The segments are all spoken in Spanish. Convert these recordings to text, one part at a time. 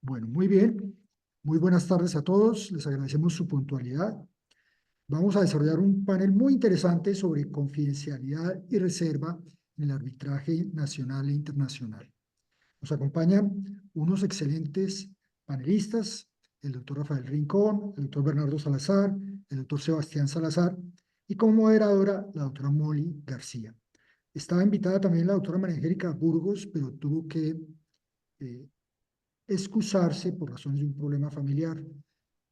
Bueno, muy bien. Muy buenas tardes a todos. Les agradecemos su puntualidad. Vamos a desarrollar un panel muy interesante sobre confidencialidad y reserva en el arbitraje nacional e internacional. Nos acompañan unos excelentes panelistas, el doctor Rafael Rincón, el doctor Bernardo Salazar, el doctor Sebastián Salazar y como moderadora la doctora Molly García. Estaba invitada también la doctora María Angélica Burgos, pero tuvo que eh, excusarse por razones de un problema familiar.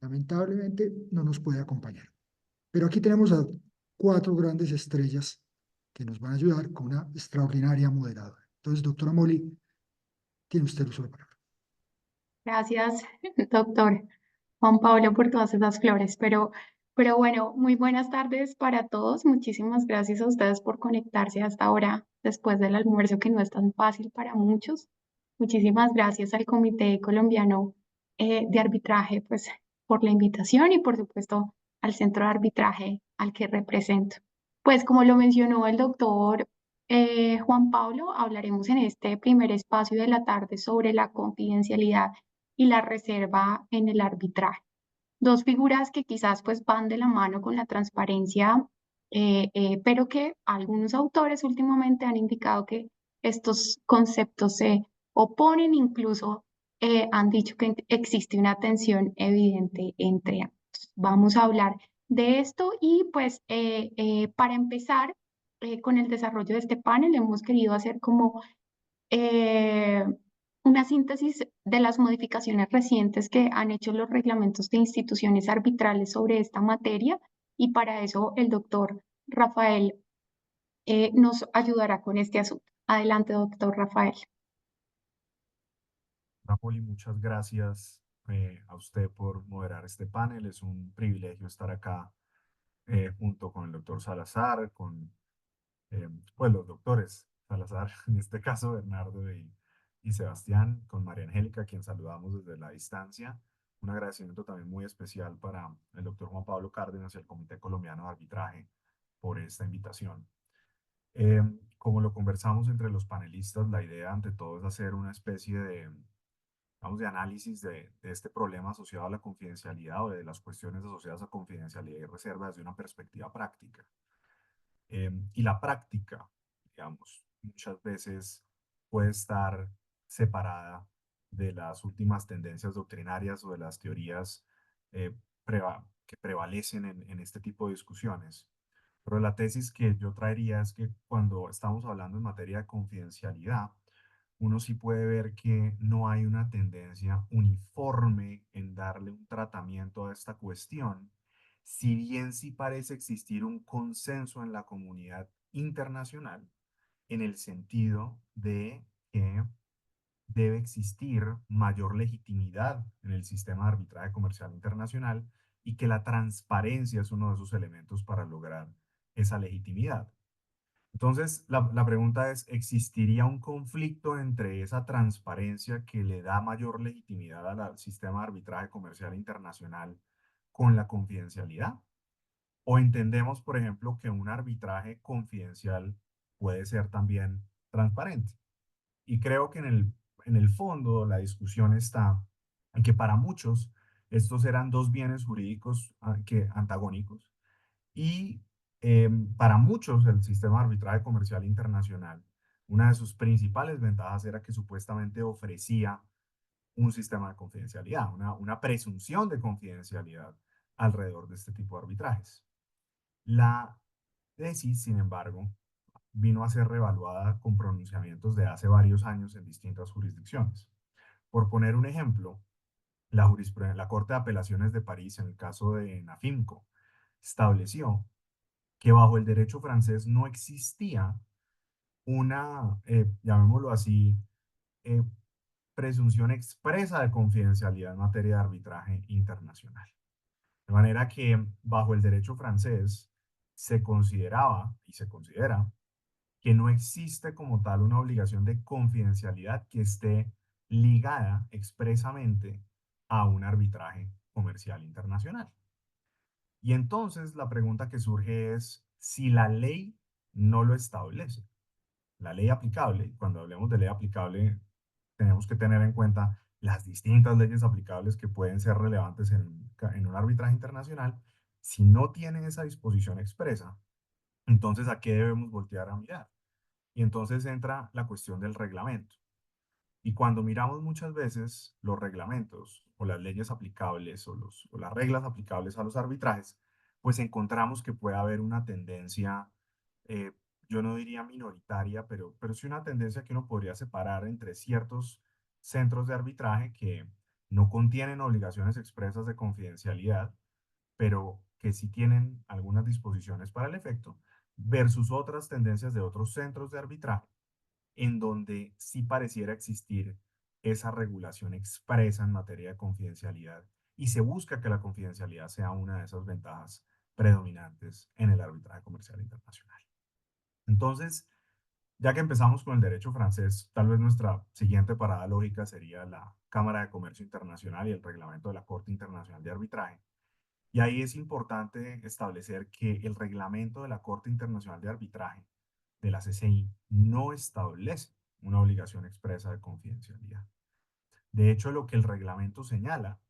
Lamentablemente no nos puede acompañar. Pero aquí tenemos a cuatro grandes estrellas que nos van a ayudar con una extraordinaria moderadora. Entonces, doctora Molly, tiene usted el uso de la palabra. Gracias, doctor Juan Pablo, por todas esas flores. Pero bueno, muy buenas tardes para todos. Muchísimas gracias a ustedes por conectarse hasta ahora, después del almuerzo, que no es tan fácil para muchos. Muchísimas gracias al Comité Colombiano de Arbitraje, pues, por la invitación y, por supuesto, al Centro de Arbitraje al que represento. Pues, como lo mencionó el doctor Juan Pablo, hablaremos en este primer espacio de la tarde sobre la confidencialidad y la reserva en el arbitraje. Dos figuras que quizás pues van de la mano con la transparencia, pero que algunos autores últimamente han indicado que estos conceptos se oponen, incluso han dicho que existe una tensión evidente entre ambos. Vamos a hablar de esto y pues para empezar con el desarrollo de este panel hemos querido hacer como eh, una síntesis de las modificaciones recientes que han hecho los reglamentos de instituciones arbitrales sobre esta materia y para eso el doctor Rafael nos ayudará con este asunto. Adelante, doctor Rafael. Napoli, muchas gracias a usted por moderar este panel. Es un privilegio estar acá junto con el doctor Salazar, con pues los doctores Salazar, en este caso Bernardo y Sebastián, con María Angélica, a quien saludamos desde la distancia. Un agradecimiento también muy especial para el doctor Juan Pablo Cárdenas y el Comité Colombiano de Arbitraje por esta invitación. Como lo conversamos entre los panelistas, la idea ante todo es hacer una especie de, vamos, de análisis de este problema asociado a la confidencialidad o de las cuestiones asociadas a confidencialidad y reserva desde una perspectiva práctica. Y la práctica, digamos, muchas veces puede estar separada de las últimas tendencias doctrinarias o de las teorías eh, que prevalecen en este tipo de discusiones. Pero la tesis que yo traería es que cuando estamos hablando en materia de confidencialidad, uno sí puede ver que no hay una tendencia uniforme en darle un tratamiento a esta cuestión, si bien sí parece existir un consenso en la comunidad internacional en el sentido de que debe existir mayor legitimidad en el sistema de arbitraje comercial internacional y que la transparencia es uno de esos elementos para lograr esa legitimidad. Entonces, la pregunta es, ¿existiría un conflicto entre esa transparencia que le da mayor legitimidad al sistema de arbitraje comercial internacional con la confidencialidad? ¿O entendemos, por ejemplo, que un arbitraje confidencial puede ser también transparente? Y creo que en el fondo la discusión está en que para muchos estos eran dos bienes jurídicos antagónicos y para muchos, el sistema de arbitraje comercial internacional, una de sus principales ventajas era que supuestamente ofrecía un sistema de confidencialidad, una presunción de confidencialidad alrededor de este tipo de arbitrajes. La tesis, sin embargo, vino a ser revaluada con pronunciamientos de hace varios años en distintas jurisdicciones. Por poner un ejemplo, la Corte de Apelaciones de París, en el caso de Nafimco, estableció que bajo el derecho francés no existía una, llamémoslo así, eh, presunción expresa de confidencialidad en materia de arbitraje internacional. De manera que bajo el derecho francés se consideraba y se considera que no existe como tal una obligación de confidencialidad que esté ligada expresamente a un arbitraje comercial internacional. Y entonces la pregunta que surge es si la ley no lo establece. La ley aplicable, cuando hablemos de ley aplicable, tenemos que tener en cuenta las distintas leyes aplicables que pueden ser relevantes en un arbitraje internacional, si no tiene esa disposición expresa, entonces ¿a qué debemos voltear a mirar? Y entonces entra la cuestión del reglamento. Y cuando miramos muchas veces los reglamentos o las leyes aplicables o las reglas aplicables a los arbitrajes, pues encontramos que puede haber una tendencia, eh, yo no diría minoritaria, pero sí una tendencia que uno podría separar entre ciertos centros de arbitraje que no contienen obligaciones expresas de confidencialidad, pero que sí tienen algunas disposiciones para el efecto, versus otras tendencias de otros centros de arbitraje en donde sí pareciera existir esa regulación expresa en materia de confidencialidad y se busca que la confidencialidad sea una de esas ventajas predominantes en el arbitraje comercial internacional. Entonces, ya que empezamos con el derecho francés, tal vez nuestra siguiente parada lógica sería la Cámara de Comercio Internacional y el reglamento de la Corte Internacional de Arbitraje. Y ahí es importante establecer que el reglamento de la Corte Internacional de Arbitraje de la CCI no establece una obligación expresa de confidencialidad. De hecho, lo que el reglamento señala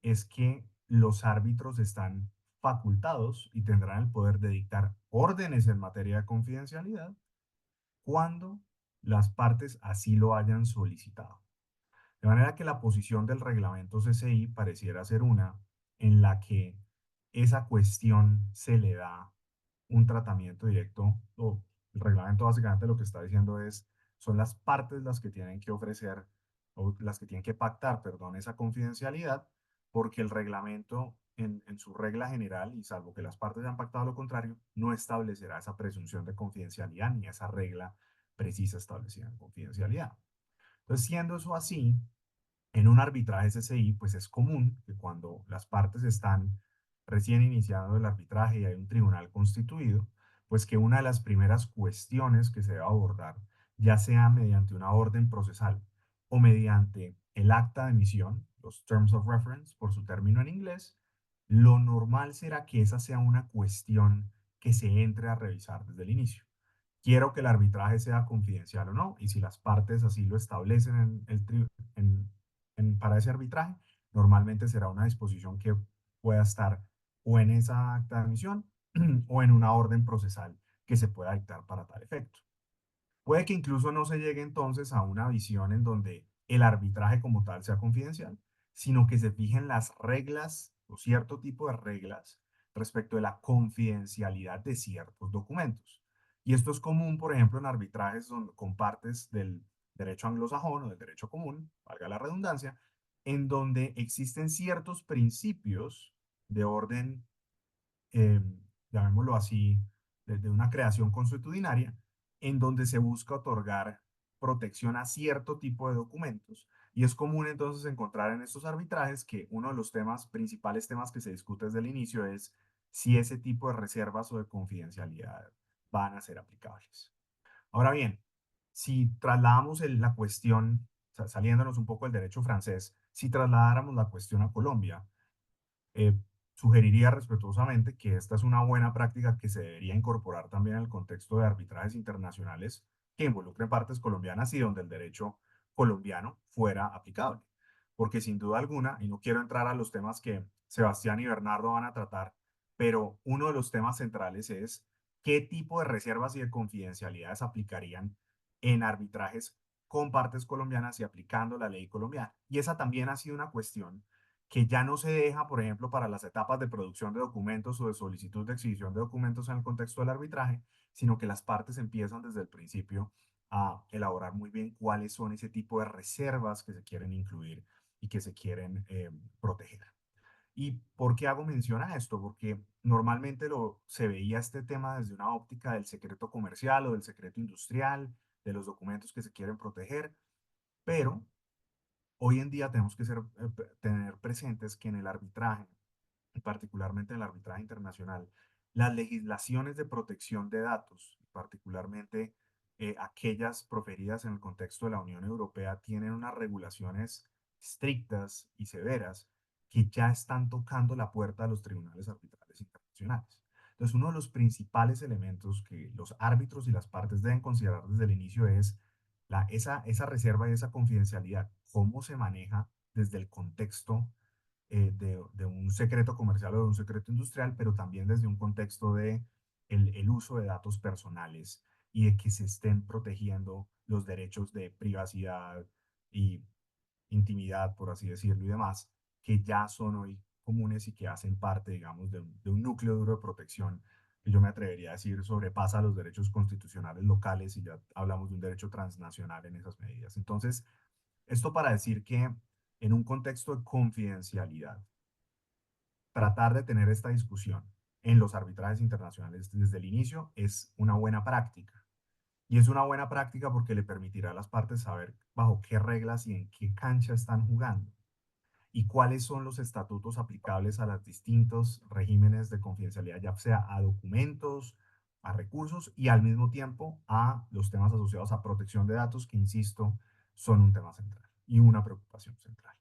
es que los árbitros están facultados y tendrán el poder de dictar órdenes en materia de confidencialidad cuando las partes así lo hayan solicitado. De manera que la posición del reglamento CCI pareciera ser una en la que esa cuestión se le da un tratamiento directo, o el reglamento básicamente lo que está diciendo es, son las partes las que tienen que ofrecer, o las que tienen que pactar, perdón, esa confidencialidad, porque el reglamento en su regla general, y salvo que las partes hayan pactado lo contrario, no establecerá esa presunción de confidencialidad ni esa regla precisa establecida en confidencialidad. Entonces, siendo eso así, en un arbitraje SSI, pues es común que cuando las partes están recién iniciando el arbitraje y hay un tribunal constituido, pues que una de las primeras cuestiones que se debe abordar, ya sea mediante una orden procesal o mediante el acta de emisión, los Terms of Reference, por su término en inglés, lo normal será que esa sea una cuestión que se entre a revisar desde el inicio. Quiero que el arbitraje sea confidencial o no, y si las partes así lo establecen para ese arbitraje, normalmente será una disposición que pueda estar o en esa acta de admisión o en una orden procesal que se pueda dictar para tal efecto. Puede que incluso no se llegue entonces a una visión en donde el arbitraje como tal sea confidencial, sino que se fijen las reglas o cierto tipo de reglas respecto de la confidencialidad de ciertos documentos. Y esto es común, por ejemplo, en arbitrajes con partes del derecho anglosajón o del derecho común, valga la redundancia, en donde existen ciertos principios de orden, eh, llamémoslo así, de una creación consuetudinaria, en donde se busca otorgar protección a cierto tipo de documentos. Y es común entonces encontrar en estos arbitrajes que uno de los principales temas que se discute desde el inicio es si ese tipo de reservas o de confidencialidad van a ser aplicables. Ahora bien, si trasladamos la cuestión, saliéndonos un poco del derecho francés, si trasladáramos la cuestión a Colombia, eh, sugeriría respetuosamente que esta es una buena práctica que se debería incorporar también en el contexto de arbitrajes internacionales que involucren partes colombianas y donde el derecho colombiano fuera aplicable. Porque sin duda alguna, y no quiero entrar a los temas que Sebastián y Bernardo van a tratar, pero uno de los temas centrales es qué tipo de reservas y de confidencialidades aplicarían en arbitrajes con partes colombianas y aplicando la ley colombiana. Y esa también ha sido una cuestión que ya no se deja, por ejemplo, para las etapas de producción de documentos o de solicitud de exhibición de documentos en el contexto del arbitraje, sino que las partes empiezan desde el principio a elaborar muy bien cuáles son ese tipo de reservas que se quieren incluir y que se quieren proteger. ¿Y por qué hago mención a esto? Porque normalmente se veía este tema desde una óptica del secreto comercial o del secreto industrial, de los documentos que se quieren proteger, pero hoy en día tenemos que tener presentes que en el arbitraje, y particularmente en el arbitraje internacional, las legislaciones de protección de datos, particularmente aquellas proferidas en el contexto de la Unión Europea, tienen unas regulaciones estrictas y severas que ya están tocando la puerta de los tribunales arbitrales internacionales. Entonces, uno de los principales elementos que los árbitros y las partes deben considerar desde el inicio es esa reserva y esa confidencialidad, ¿cómo se maneja desde el contexto de un secreto comercial o de un secreto industrial, pero también desde un contexto de el uso de datos personales y de que se estén protegiendo los derechos de privacidad y intimidad, por así decirlo, y demás, que ya son hoy comunes y que hacen parte, digamos, de un núcleo duro de protección que yo me atrevería a decir sobrepasa los derechos constitucionales locales y ya hablamos de un derecho transnacional en esas medidas. Entonces, esto para decir que en un contexto de confidencialidad, tratar de tener esta discusión en los arbitrajes internacionales desde el inicio es una buena práctica. Y es una buena práctica porque le permitirá a las partes saber bajo qué reglas y en qué cancha están jugando y cuáles son los estatutos aplicables a los distintos regímenes de confidencialidad, ya sea a documentos, a recursos y al mismo tiempo a los temas asociados a protección de datos, que, insisto, son un tema central y una preocupación central.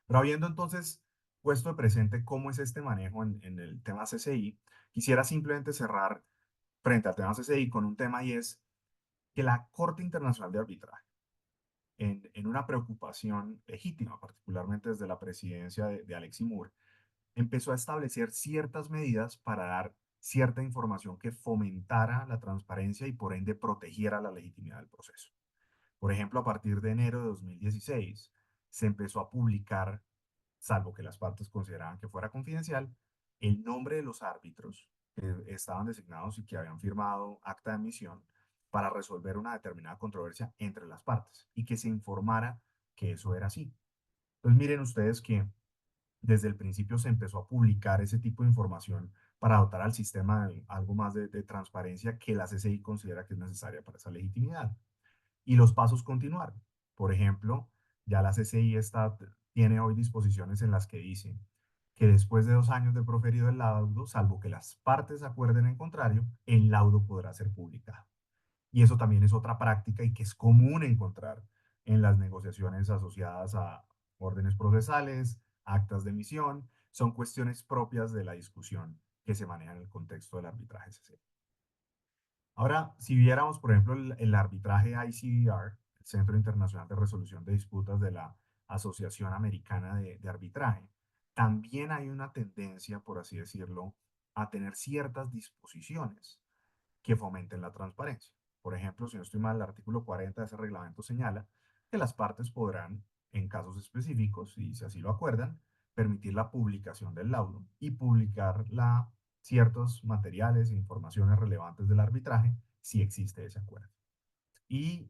Pero habiendo entonces puesto de presente cómo es este manejo en el tema CCI, quisiera simplemente cerrar frente al tema CCI con un tema, y es que la Corte Internacional de Arbitraje, en una preocupación legítima, particularmente desde la presidencia de Alexi Moore, empezó a establecer ciertas medidas para dar cierta información que fomentara la transparencia y por ende protegiera la legitimidad del proceso. Por ejemplo, a partir de enero de 2016 se empezó a publicar, salvo que las partes consideraban que fuera confidencial, el nombre de los árbitros que estaban designados y que habían firmado acta de admisión para resolver una determinada controversia entre las partes y que se informara que eso era así. Entonces miren ustedes que desde el principio se empezó a publicar ese tipo de información para dotar al sistema de algo más de transparencia que la CCI considera que es necesaria para esa legitimidad. Y los pasos continuaron. Por ejemplo, ya la CCI tiene hoy disposiciones en las que dice que después de 2 años de proferido el laudo, salvo que las partes acuerden en contrario, el laudo podrá ser publicado. Y eso también es otra práctica y que es común encontrar en las negociaciones asociadas a órdenes procesales, actas de emisión, son cuestiones propias de la discusión que se maneja en el contexto del arbitraje CCI. Ahora, si viéramos, por ejemplo, el arbitraje ICDR, el Centro Internacional de Resolución de Disputas de la Asociación Americana de Arbitraje, también hay una tendencia, por así decirlo, a tener ciertas disposiciones que fomenten la transparencia. Por ejemplo, si no estoy mal, el artículo 40 de ese reglamento señala que las partes podrán, en casos específicos, y si así lo acuerdan, permitir la publicación del laudo y publicar ciertos materiales e informaciones relevantes del arbitraje si existe ese acuerdo. Y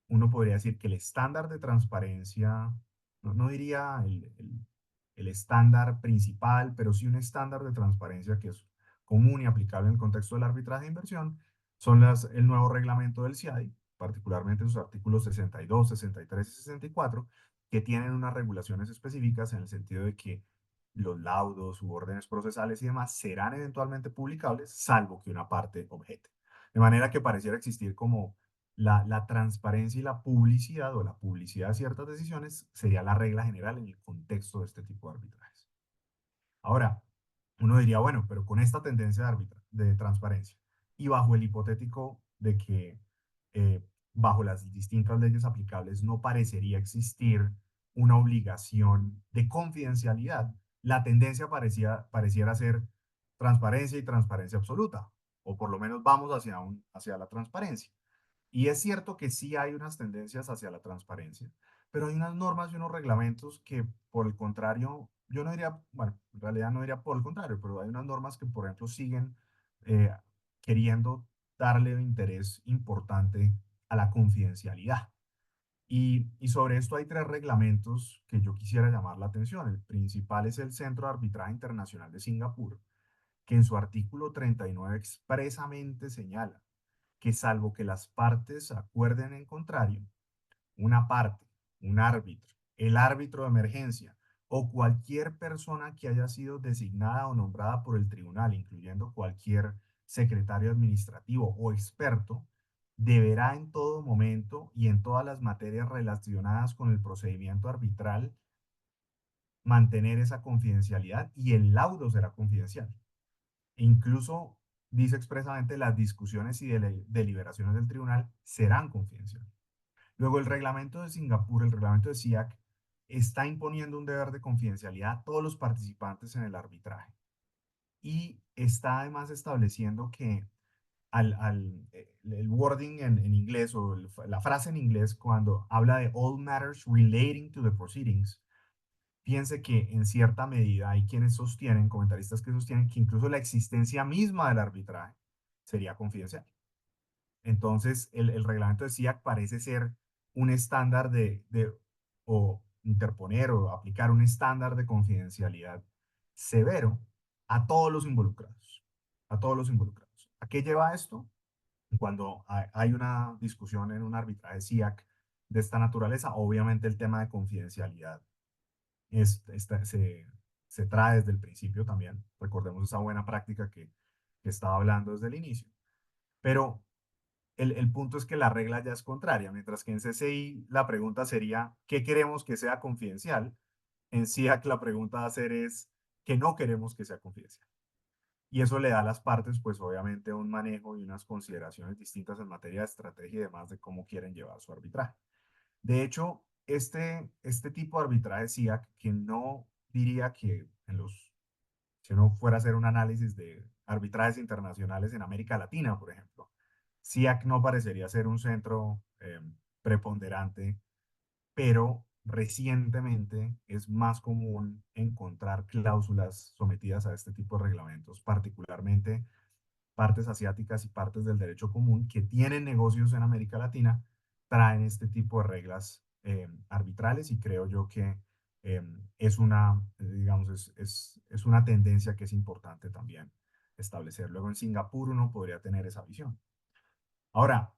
uno podría decir que el estándar de transparencia, no diría el estándar principal, pero sí un estándar de transparencia que es común y aplicable en el contexto del arbitraje de inversión, son el nuevo reglamento del CIADI, particularmente sus artículos 62, 63 y 64, que tienen unas regulaciones específicas en el sentido de que los laudos u órdenes procesales y demás serán eventualmente publicables, salvo que una parte objete. De manera que pareciera existir como la transparencia y la publicidad, o la publicidad de ciertas decisiones, sería la regla general en el contexto de este tipo de arbitrajes. Ahora, uno diría, bueno, pero con esta tendencia de transparencia y bajo el hipotético de que bajo las distintas leyes aplicables no parecería existir una obligación de confidencialidad, la tendencia pareciera ser transparencia y transparencia absoluta, o por lo menos vamos hacia la transparencia. Y es cierto que sí hay unas tendencias hacia la transparencia, pero hay unas normas y unos reglamentos que, por el contrario, yo no diría, bueno, en realidad no diría por el contrario, pero hay unas normas que, por ejemplo, siguen eh, queriendo darle un interés importante a la confidencialidad. Y sobre esto hay 3 reglamentos que yo quisiera llamar la atención. El principal es el Centro de Arbitraje Internacional de Singapur, que en su artículo 39 expresamente señala que, salvo que las partes acuerden en contrario, una parte, un árbitro, el árbitro de emergencia o cualquier persona que haya sido designada o nombrada por el tribunal, incluyendo cualquier secretario administrativo o experto, deberá en todo momento y en todas las materias relacionadas con el procedimiento arbitral mantener esa confidencialidad, y el laudo será confidencial. E incluso dice expresamente las discusiones y deliberaciones del tribunal serán confidenciales. Luego, el reglamento de Singapur, el reglamento de SIAC, está imponiendo un deber de confidencialidad a todos los participantes en el arbitraje y está además estableciendo que el wording en inglés o la frase en inglés cuando habla de all matters relating to the proceedings, piense que en cierta medida hay quienes sostienen, comentaristas que sostienen que incluso la existencia misma del arbitraje sería confidencial. Entonces, el reglamento de SIAC parece ser un estándar o interponer o aplicar un estándar de confidencialidad severo a todos los involucrados, a todos los involucrados. ¿A qué lleva esto? Cuando hay una discusión en un arbitraje SIAC de esta naturaleza, obviamente el tema de confidencialidad se trae desde el principio también. Recordemos esa buena práctica que estaba hablando desde el inicio. Pero el punto es que la regla ya es contraria. Mientras que en CCI la pregunta sería, ¿qué queremos que sea confidencial? En SIAC la pregunta a hacer es, ¿qué no queremos que sea confidencial? Y eso le da a las partes, pues obviamente, un manejo y unas consideraciones distintas en materia de estrategia y demás de cómo quieren llevar su arbitraje. De hecho, este tipo de arbitraje SIAC, que no diría que si uno fuera a hacer un análisis de arbitrajes internacionales en América Latina, por ejemplo, SIAC no parecería ser un centro preponderante, pero recientemente es más común encontrar cláusulas sometidas a este tipo de reglamentos, particularmente partes asiáticas y partes del derecho común que tienen negocios en América Latina, traen este tipo de reglas arbitrales y creo yo que es una, digamos, es una tendencia que es importante también establecer. Luego en Singapur uno podría tener esa visión. Ahora,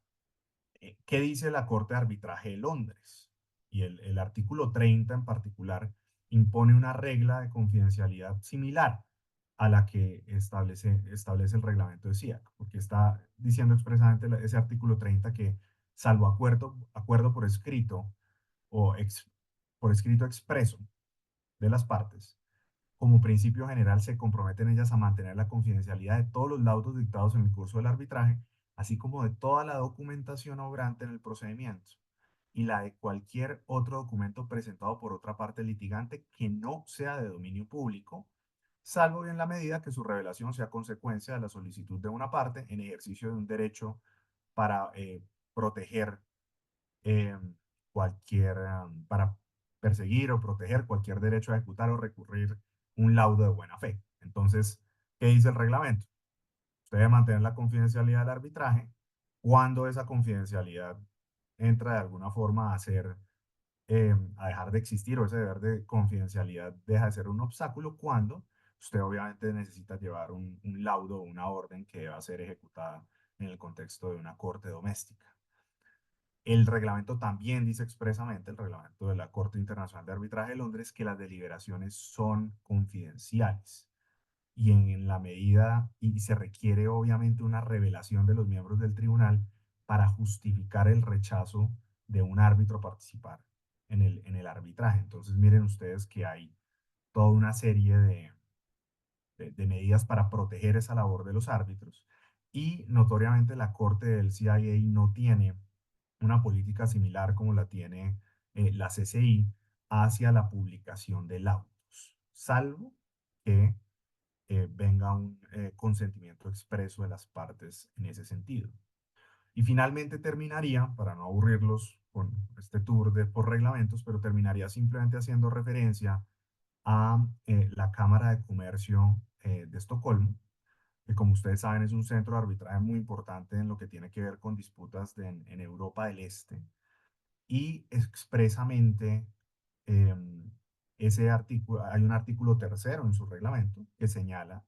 ¿qué dice la Corte de Arbitraje de Londres? Y el artículo 30 en particular impone una regla de confidencialidad similar a la que establece el reglamento de SIAC, porque está diciendo expresamente ese artículo 30 que salvo acuerdo por escrito o por escrito expreso de las partes, como principio general se comprometen ellas a mantener la confidencialidad de todos los laudos dictados en el curso del arbitraje, así como de toda la documentación obrante en el procedimiento y la de cualquier otro documento presentado por otra parte litigante que no sea de dominio público, salvo en la medida que su revelación sea consecuencia de la solicitud de una parte en ejercicio de un derecho para proteger eh, para perseguir o proteger cualquier derecho a ejecutar o recurrir un laudo de buena fe. Entonces, ¿qué dice el reglamento? Usted debe mantener la confidencialidad del arbitraje cuando esa confidencialidad entra de alguna forma a dejar de existir o ese deber de confidencialidad deja de ser un obstáculo cuando usted obviamente necesita llevar un laudo o una orden que deba ser ejecutada en el contexto de una corte doméstica. El reglamento también dice expresamente, el reglamento de la Corte Internacional de Arbitraje de Londres, que las deliberaciones son confidenciales y en la medida, y se requiere obviamente una revelación de los miembros del tribunal para justificar el rechazo de un árbitro a participar en el arbitraje. Entonces miren ustedes que hay toda una serie de medidas para proteger esa labor de los árbitros y notoriamente la Corte del CIA no tiene una política similar como la tiene la CCI hacia la publicación de laudos, salvo que venga un consentimiento expreso de las partes en ese sentido. Y finalmente terminaría, para no aburrirlos con este tour por reglamentos, pero terminaría simplemente haciendo referencia a la Cámara de Comercio de Estocolmo, que como ustedes saben es un centro de arbitraje muy importante en lo que tiene que ver con disputas en Europa del Este y expresamente eh, hay un artículo tercero en su reglamento que señala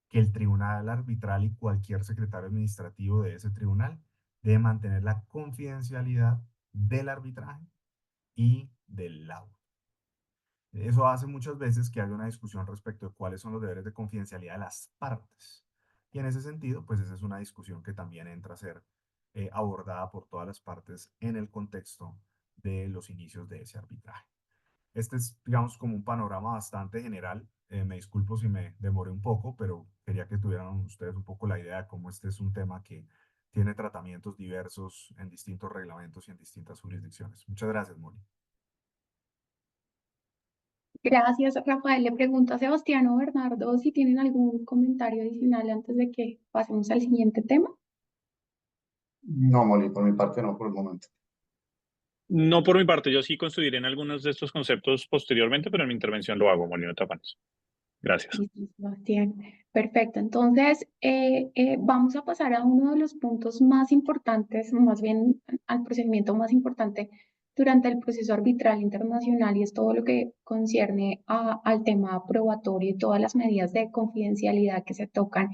que el tribunal arbitral y cualquier secretario administrativo de ese tribunal debe mantener la confidencialidad del arbitraje y del laudo. Eso hace muchas veces que haya una discusión respecto de cuáles son los deberes de confidencialidad de las partes. Y en ese sentido, pues esa es una discusión que también entra a ser abordada por todas las partes en el contexto de los inicios de ese arbitraje. Este es, digamos, como un panorama bastante general. Me disculpo si me demoré un poco, pero quería que tuvieran ustedes un poco la idea de cómo este es un tema que tiene tratamientos diversos en distintos reglamentos y en distintas jurisdicciones. Muchas gracias, Moni. Gracias, Rafael. Le pregunto a Sebastián o Bernardo si tienen algún comentario adicional antes de que pasemos al siguiente tema. No, Molly, por mi parte no, por el momento. No por mi parte, yo sí construiré en algunos de estos conceptos posteriormente, pero en mi intervención lo hago, Molino Tapanes. Gracias. Listo, Sebastián. Perfecto. Entonces, vamos a pasar a uno de los puntos más importantes, más bien al procedimiento más importante durante el proceso arbitral internacional y es todo lo que concierne al tema probatorio y todas las medidas de confidencialidad que se tocan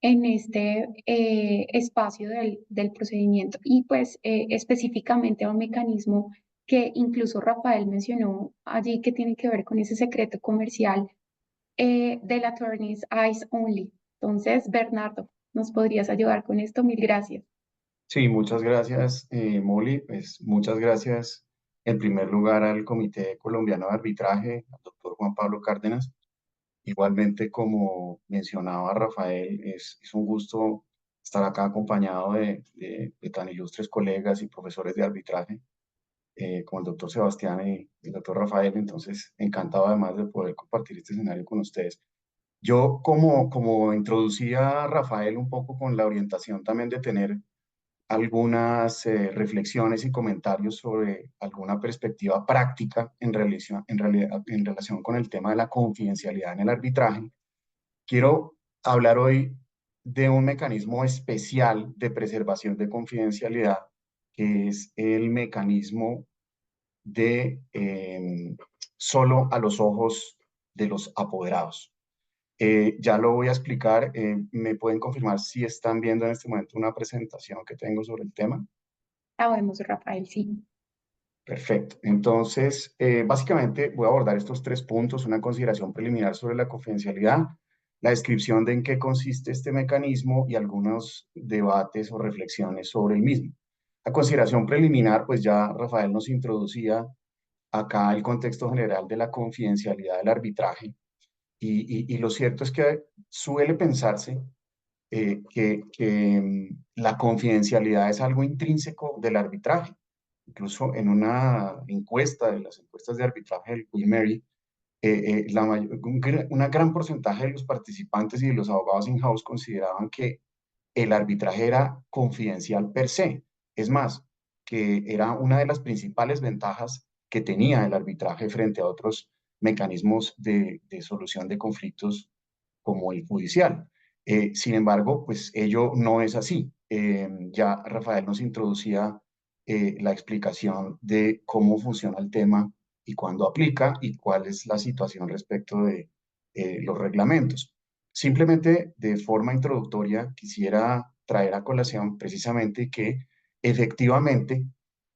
en este espacio del procedimiento y pues específicamente a un mecanismo que incluso Rafael mencionó allí que tiene que ver con ese secreto comercial del attorney's eyes only. Entonces, Bernardo, ¿nos podrías ayudar con esto? Mil gracias. Sí, muchas gracias, Molly. Pues muchas gracias en primer lugar al Comité Colombiano de Arbitraje, al doctor Juan Pablo Cárdenas. Igualmente, como mencionaba Rafael, es un gusto estar acá acompañado de tan ilustres colegas y profesores de arbitraje, como el doctor Sebastián y el doctor Rafael. Entonces, encantado además de poder compartir este escenario con ustedes. Yo, como introducía a Rafael un poco con la orientación también de tener algunas reflexiones y comentarios sobre alguna perspectiva práctica en relación con el tema de la confidencialidad en el arbitraje, quiero hablar hoy de un mecanismo especial de preservación de confidencialidad, que es el mecanismo de solo a los ojos de los apoderados. Ya lo voy a explicar. ¿Me pueden confirmar si están viendo en este momento una presentación que tengo sobre el tema? La vemos, Rafael, sí. Perfecto. Entonces, básicamente voy a abordar estos tres puntos: una consideración preliminar sobre la confidencialidad, la descripción de en qué consiste este mecanismo y algunos debates o reflexiones sobre el mismo. La consideración preliminar, pues ya Rafael nos introducía acá el contexto general de la confidencialidad del arbitraje y lo cierto es que suele pensarse la confidencialidad es algo intrínseco del arbitraje. Incluso en una encuesta de las encuestas de arbitraje del Queen Mary, una gran porcentaje de los participantes y de los abogados in-house consideraban que el arbitraje era confidencial per se. Es más, que era una de las principales ventajas que tenía el arbitraje frente a otros mecanismos de solución de conflictos como el judicial. Sin embargo, pues ello no es así. Ya Rafael nos introducía la explicación de cómo funciona el tema y cuándo aplica y cuál es la situación respecto de los reglamentos. Simplemente de forma introductoria quisiera traer a colación precisamente que efectivamente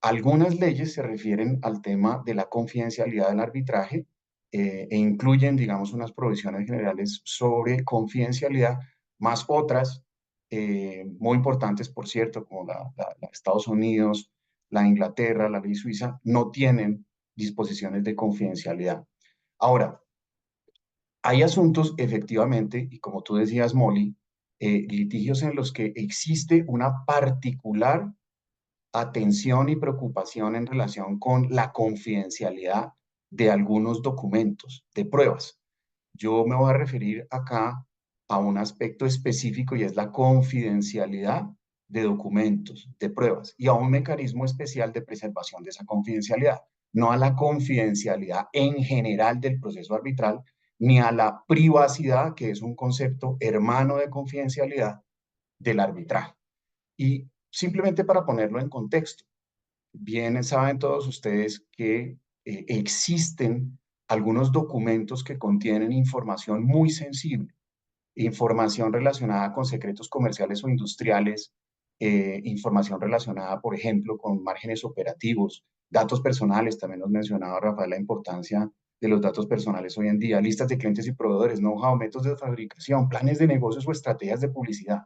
algunas leyes se refieren al tema de la confidencialidad del arbitraje e incluyen, digamos, unas provisiones generales sobre confidencialidad, más otras muy importantes, por cierto, como la Estados Unidos, la Inglaterra, la ley suiza, no tienen disposiciones de confidencialidad. Ahora, hay asuntos, efectivamente, y como tú decías, Molly, litigios en los que existe una particular atención y preocupación en relación con la confidencialidad de algunos documentos de pruebas. Yo me voy a referir acá a un aspecto específico y es la confidencialidad de documentos, de pruebas, y a un mecanismo especial de preservación de esa confidencialidad, no a la confidencialidad en general del proceso arbitral, ni a la privacidad, que es un concepto hermano de confidencialidad del arbitraje. Y simplemente para ponerlo en contexto, bien saben todos ustedes que existen algunos documentos que contienen información muy sensible, información relacionada con secretos comerciales o industriales, información relacionada, por ejemplo, con márgenes operativos, datos personales. También nos mencionaba Rafael la importancia de los datos personales hoy en día, listas de clientes y proveedores, know-how, métodos de fabricación, planes de negocios o estrategias de publicidad,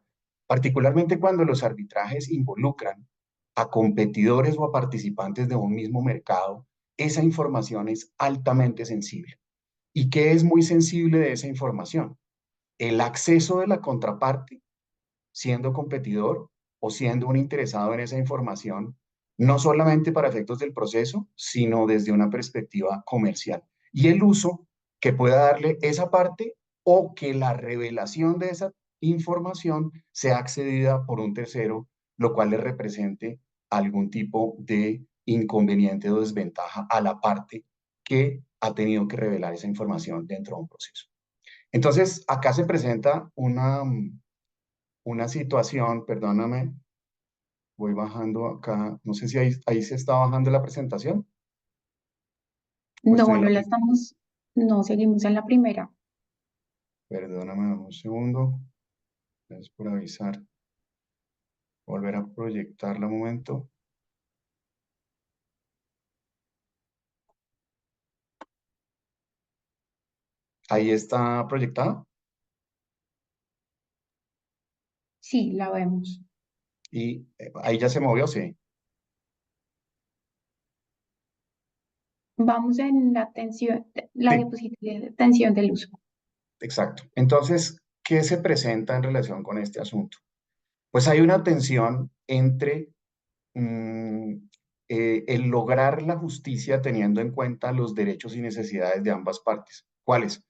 particularmente cuando los arbitrajes involucran a competidores o a participantes de un mismo mercado. Esa información es altamente sensible. ¿Y qué es muy sensible de esa información? El acceso de la contraparte, siendo competidor, o siendo un interesado en esa información, no solamente para efectos del proceso, sino desde una perspectiva comercial. Y el uso que pueda darle esa parte o que la revelación de esa información sea accedida por un tercero, lo cual le represente algún tipo de inconveniente o desventaja a la parte que ha tenido que revelar esa información dentro de un proceso. Entonces, acá se presenta una situación, perdóname, voy bajando acá, no sé si ahí se está bajando la presentación o estoy No, en no la la primera. estamos, no seguimos en la primera. Perdóname, dame un segundo, gracias por avisar, volver a proyectarla un momento. Ahí está proyectada Sí, la vemos. y ahí ya se movió, sí. Vamos en la tensión, la Sí, diapositiva de tensión del uso. exacto. Entonces, ¿qué se presenta en relación con este asunto? Pues hay una tensión entre mm, el lograr la justicia teniendo en cuenta los derechos y necesidades de ambas partes. ¿Cuáles?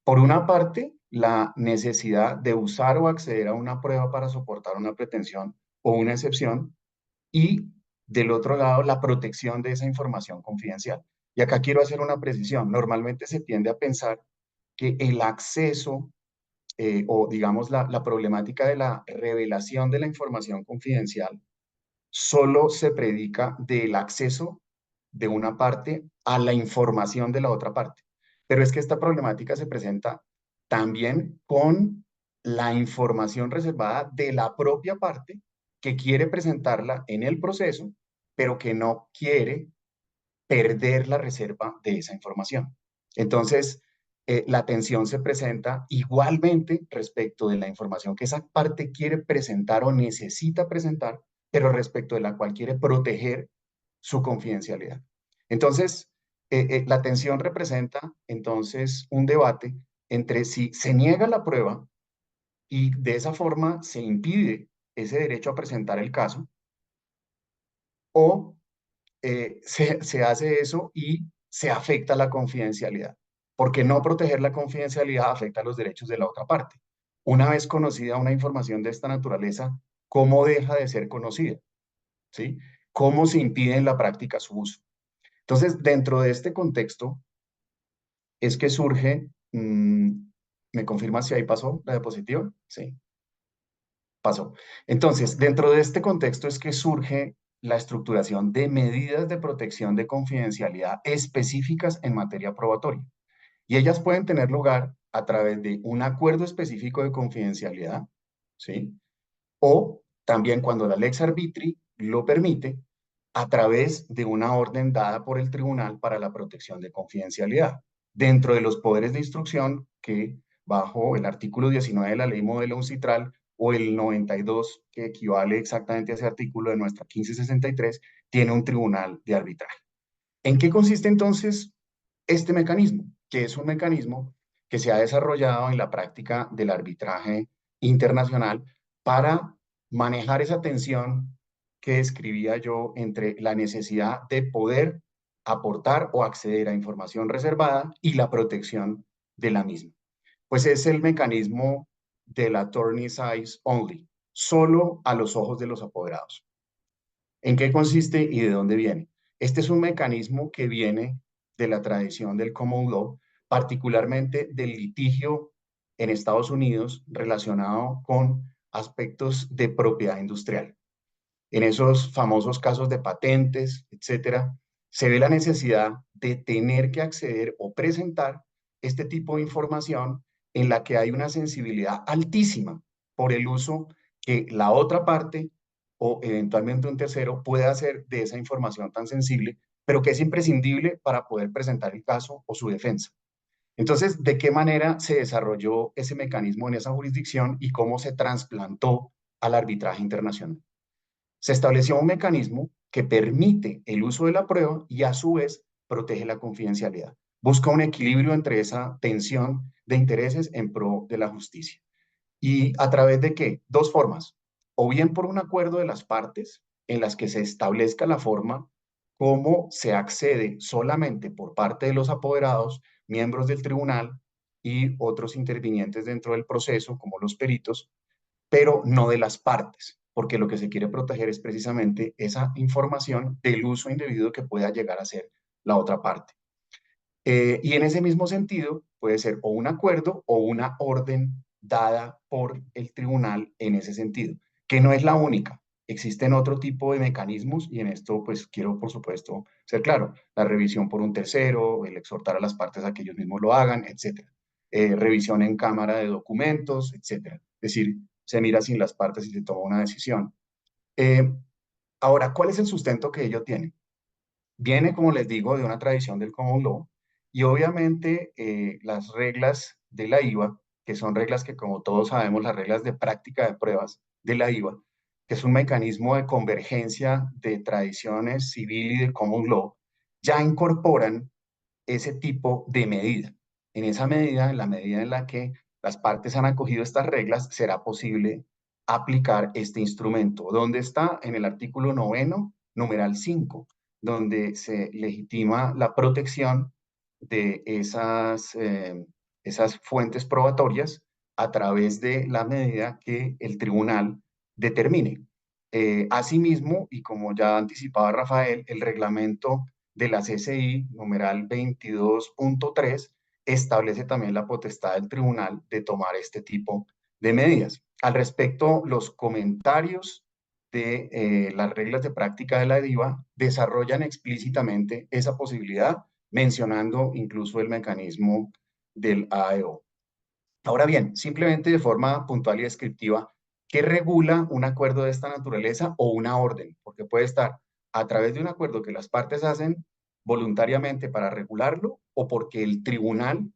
Por una parte, la necesidad de usar o acceder a una prueba para soportar una pretensión o una excepción, y del otro lado, la protección de esa información confidencial. Y acá quiero hacer una precisión. Normalmente se tiende a pensar que el acceso o digamos la problemática de la revelación de la información confidencial solo se predica del acceso de una parte a la información de la otra parte. Pero es que esta problemática se presenta también con la información reservada de la propia parte que quiere presentarla en el proceso, pero que no quiere perder la reserva de esa información. Entonces, la tensión se presenta igualmente respecto de la información que esa parte quiere presentar o necesita presentar, pero respecto de la cual quiere proteger su confidencialidad. Entonces, la tensión representa entonces un debate entre si se niega la prueba y de esa forma se impide ese derecho a presentar el caso, o se hace eso y se afecta la confidencialidad, porque no proteger la confidencialidad afecta los derechos de la otra parte. Una vez conocida una información de esta naturaleza, ¿cómo deja de ser conocida? ¿Sí? ¿Cómo se impide en la práctica su uso? Entonces, dentro de este contexto es que surge, ¿me confirma si ahí pasó la diapositiva? Sí, pasó. Entonces, dentro de este contexto es que surge la estructuración de medidas de protección de confidencialidad específicas en materia probatoria. Y ellas pueden tener lugar a través de un acuerdo específico de confidencialidad, ¿sí? O también cuando la lex arbitri lo permite, a través de una orden dada por el tribunal para la protección de confidencialidad, dentro de los poderes de instrucción que bajo el artículo 19 de la ley modelo UNCITRAL o el 92, que equivale exactamente a ese artículo de nuestra 1563, tiene un tribunal de arbitraje. ¿En qué consiste entonces este mecanismo? Que es un mecanismo que se ha desarrollado en la práctica del arbitraje internacional para manejar esa tensión que describía yo entre la necesidad de poder aportar o acceder a información reservada y la protección de la misma. Pues es el mecanismo del attorney's eyes only, solo a los ojos de los apoderados. ¿En qué consiste y de dónde viene? Este es un mecanismo que viene de la tradición del common law, particularmente del litigio en Estados Unidos relacionado con aspectos de propiedad industrial. En esos famosos casos de patentes, etcétera, se ve la necesidad de tener que acceder o presentar este tipo de información en la que hay una sensibilidad altísima por el uso que la otra parte o eventualmente un tercero puede hacer de esa información tan sensible, pero que es imprescindible para poder presentar el caso o su defensa. Entonces, ¿de qué manera se desarrolló ese mecanismo en esa jurisdicción y cómo se trasplantó al arbitraje internacional? Se estableció un mecanismo que permite el uso de la prueba y a su vez protege la confidencialidad. Busca un equilibrio entre esa tensión de intereses en pro de la justicia. ¿Y a través de qué? Dos formas. o bien por un acuerdo de las partes en las que se establezca la forma cómo se accede solamente por parte de los apoderados, miembros del tribunal y otros intervinientes dentro del proceso, como los peritos, pero no de las partes, porque lo que se quiere proteger es precisamente esa información del uso indebido que pueda llegar a ser la otra parte. Y en ese mismo sentido, puede ser o un acuerdo o una orden dada por el tribunal en ese sentido, que no es la única. Existen otro tipo de mecanismos y en esto pues quiero por supuesto ser claro, la revisión por un tercero, el exhortar a las partes a que ellos mismos lo hagan, etcétera. Revisión en cámara de documentos, etcétera. Es decir, se mira sin las partes y se toma una decisión. Eh, Ahora, ¿cuál es el sustento que ello tiene? Viene, como les digo, de una tradición del common law y obviamente las reglas de la IVA, que son reglas que como todos sabemos, las reglas de práctica de pruebas de la IVA, que es un mecanismo de convergencia de tradiciones civil y de common law, ya incorporan ese tipo de medida. En esa medida, en la medida en la que las partes han acogido estas reglas, será posible aplicar este instrumento. ¿Dónde está? En el artículo 9, numeral 5, donde se legitima la protección de esas fuentes probatorias a través de la medida que el tribunal determine. Asimismo, y como ya anticipaba Rafael, el reglamento de la CCI, numeral 22.3, establece también la potestad del tribunal de tomar este tipo de medidas. Al respecto, los comentarios de las reglas de práctica de la DIVA desarrollan explícitamente esa posibilidad, mencionando incluso el mecanismo del AEO. Ahora bien, simplemente de forma puntual y descriptiva, ¿qué regula un acuerdo de esta naturaleza o una orden? Porque puede estar a través de un acuerdo que las partes hacen voluntariamente para regularlo o porque el tribunal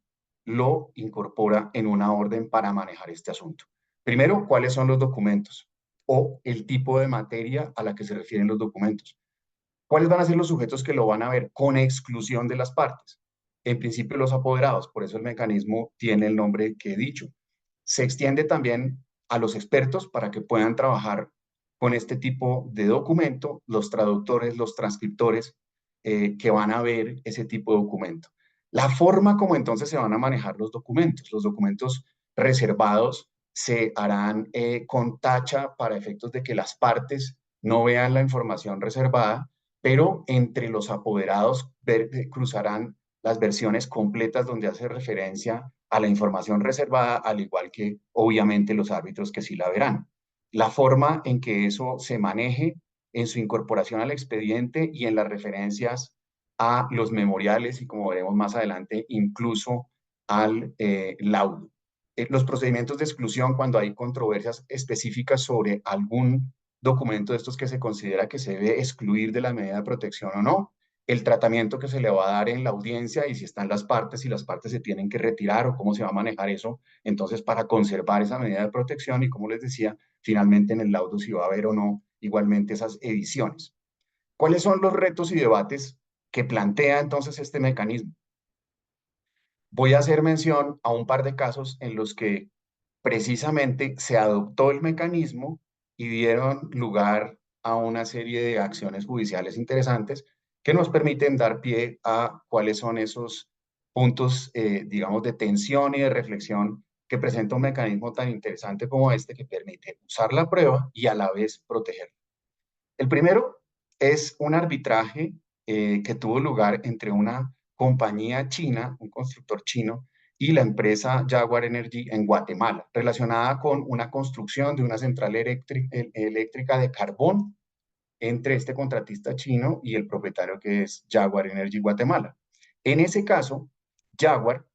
lo incorpora en una orden para manejar este asunto. Primero, ¿cuáles son los documentos o el tipo de materia a la que se refieren los documentos? ¿Cuáles van a ser los sujetos que lo van a ver con exclusión de las partes? En principio los apoderados, por eso el mecanismo tiene el nombre que he dicho. Se extiende también a los expertos para que puedan trabajar con este tipo de documento, los traductores, los transcriptores que van a ver ese tipo de documento. La forma como entonces se van a manejar los documentos reservados se harán con tacha para efectos de que las partes no vean la información reservada, pero entre los apoderados cruzarán las versiones completas donde hace referencia a la información reservada, al igual que obviamente los árbitros que sí la verán. La forma en que eso se maneje en su incorporación al expediente y en las referencias a los memoriales y como veremos más adelante, incluso al laudo. Los procedimientos de exclusión cuando hay controversias específicas sobre algún documento de estos que se considera que se debe excluir de la medida de protección o no, el tratamiento que se le va a dar en la audiencia y si están las partes, si las partes se tienen que retirar o cómo se va a manejar eso, entonces para conservar esa medida de protección y como les decía, finalmente en el laudo si va a haber o no igualmente esas ediciones. ¿Cuáles son los retos y debates que plantea entonces este mecanismo? Voy a hacer mención a un par de casos en los que precisamente se adoptó el mecanismo y dieron lugar a una serie de acciones judiciales interesantes que nos permiten dar pie a cuáles son esos puntos, digamos, de tensión y de reflexión que presenta un mecanismo tan interesante como este que permite usar la prueba y a la vez protegerla. El primero es un arbitraje que tuvo lugar entre una compañía china, un constructor chino, y la empresa Jaguar Energy en Guatemala, relacionada con una construcción de una central eléctrica de carbón entre este contratista chino y el propietario que es Jaguar Energy Guatemala. En ese caso, Jaguar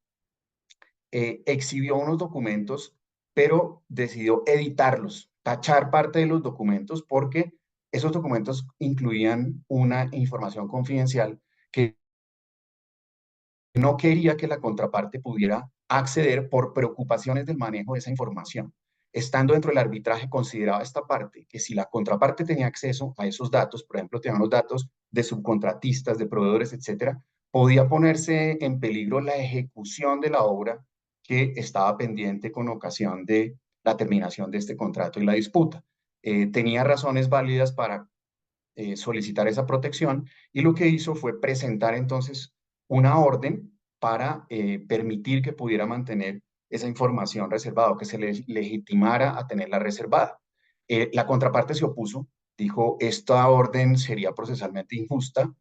exhibió unos documentos, pero decidió editarlos, tachar parte de los documentos porque esos documentos incluían una información confidencial que no quería que la contraparte pudiera acceder por preocupaciones del manejo de esa información. Estando dentro del arbitraje, consideraba esta parte que si la contraparte tenía acceso a esos datos, por ejemplo, tenían los datos de subcontratistas, de proveedores, etcétera, podía ponerse en peligro la ejecución de la obra que estaba pendiente con ocasión de la terminación de este contrato y la disputa. tenía razones válidas para solicitar esa protección, y lo que hizo fue presentar entonces una orden para permitir que pudiera mantener esa información reservada o que se le legitimara a tenerla reservada. La contraparte se opuso, dijo, esta orden sería procesalmente injusta,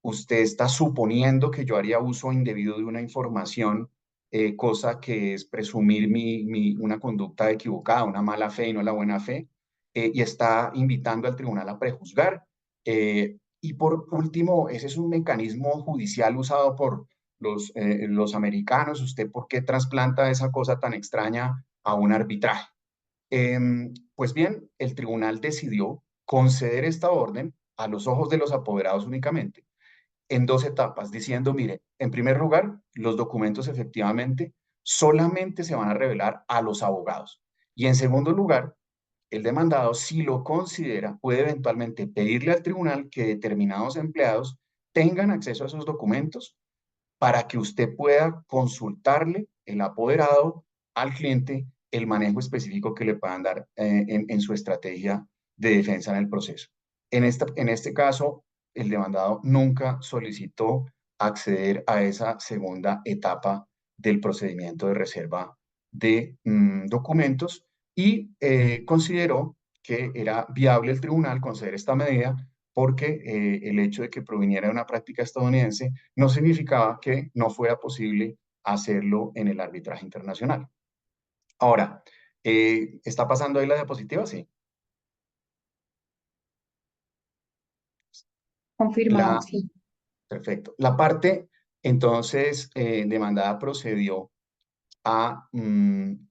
usted está suponiendo que yo haría uso indebido de una información, cosa que es presumir una conducta equivocada, una mala fe y no la buena fe, y está invitando al tribunal a prejuzgar. Y por último, ese es un mecanismo judicial usado por los americanos. ¿Usted por qué trasplanta esa cosa tan extraña a un arbitraje? Pues bien, el tribunal decidió conceder esta orden a los ojos de los apoderados únicamente, en dos etapas, diciendo, mire, en primer lugar, los documentos efectivamente solamente se van a revelar a los abogados. Y en segundo lugar, el demandado, si lo considera, puede eventualmente pedirle al tribunal que determinados empleados tengan acceso a esos documentos para que usted pueda consultarle, el apoderado, al cliente, el manejo específico que le puedan dar en su estrategia de defensa en el proceso. En este caso, el demandado nunca solicitó acceder a esa segunda etapa del procedimiento de reserva de documentos, y consideró que era viable el tribunal conceder esta medida porque el hecho de que proviniera de una práctica estadounidense no significaba que no fuera posible hacerlo en el arbitraje internacional. Ahora, ¿está pasando ahí la diapositiva? Sí. Confirmado, sí. Perfecto. La parte, entonces, demandada procedió a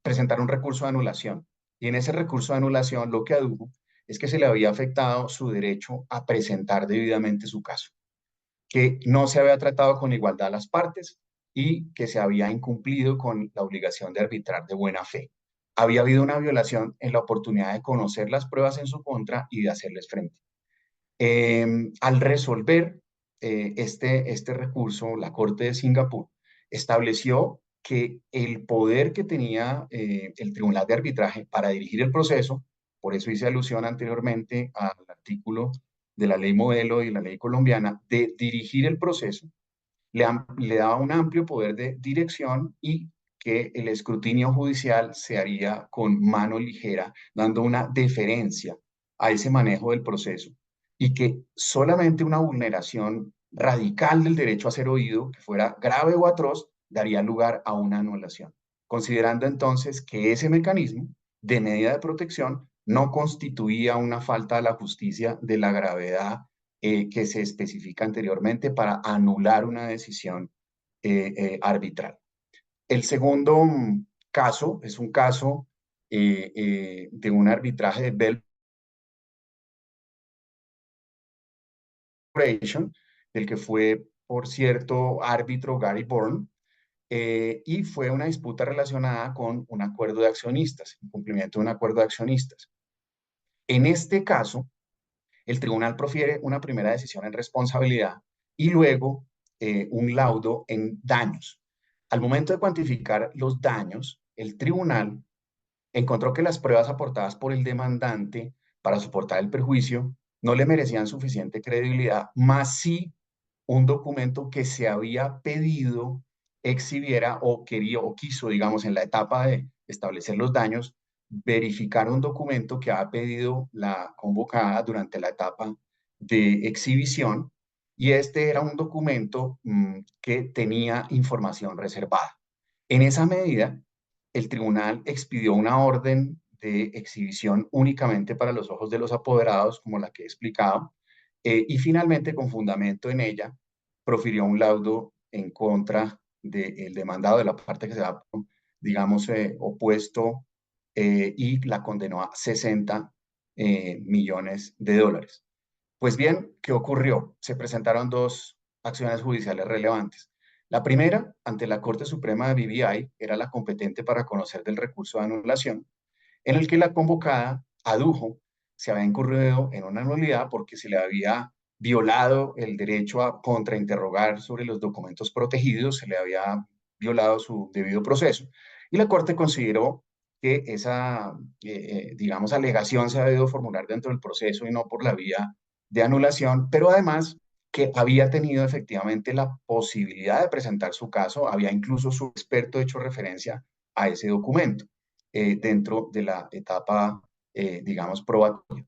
presentar un recurso de anulación. Y en ese recurso de anulación lo que adujo es que se le había afectado su derecho a presentar debidamente su caso, que no se había tratado con igualdad a las partes y que se había incumplido con la obligación de arbitrar de buena fe. Había habido una violación en la oportunidad de conocer las pruebas en su contra y de hacerles frente. Al resolver este recurso, la Corte de Singapur estableció que el poder que tenía el Tribunal de Arbitraje para dirigir el proceso, por eso hice alusión anteriormente al artículo de la ley modelo y la ley colombiana, de dirigir el proceso, le daba un amplio poder de dirección, y que el escrutinio judicial se haría con mano ligera, dando una deferencia a ese manejo del proceso, y que solamente una vulneración radical del derecho a ser oído, que fuera grave o atroz, daría lugar a una anulación, considerando entonces que ese mecanismo de medida de protección no constituía una falta a la justicia de la gravedad que se especifica anteriormente para anular una decisión arbitral. El segundo caso es un caso de un arbitraje de Bell Corporation, del que fue, por cierto, árbitro Gary Bourne, y fue una disputa relacionada con un acuerdo de accionistas, el cumplimiento de un acuerdo de accionistas. En este caso, el tribunal profiere una primera decisión en responsabilidad y luego un laudo en daños. Al momento de cuantificar los daños, el tribunal encontró que las pruebas aportadas por el demandante para soportar el perjuicio no le merecían suficiente credibilidad, más sí un documento que se había pedido exhibiera o quería o quiso, digamos, en la etapa de establecer los daños, verificar un documento que ha pedido la convocada durante la etapa de exhibición, y este era un documento que tenía información reservada. En esa medida, el tribunal expidió una orden de exhibición únicamente para los ojos de los apoderados, como la que he explicado, y finalmente, con fundamento en ella, profirió un laudo en contra del demandado, de la parte que se ha, digamos, opuesto, y la condenó a 60 millones de dólares. Pues bien, ¿qué ocurrió? Se presentaron dos acciones judiciales relevantes. La primera, ante la Corte Suprema de BVI, era la competente para conocer del recurso de anulación, en el que la convocada adujo se había incurrido en una nulidad porque se le había violado el derecho a contrainterrogar sobre los documentos protegidos, se le había violado su debido proceso. Y la Corte consideró que esa, digamos, alegación se ha debido formular dentro del proceso y no por la vía de anulación, pero además que había tenido efectivamente la posibilidad de presentar su caso, había incluso su experto hecho referencia a ese documento dentro de la etapa, digamos, probatoria,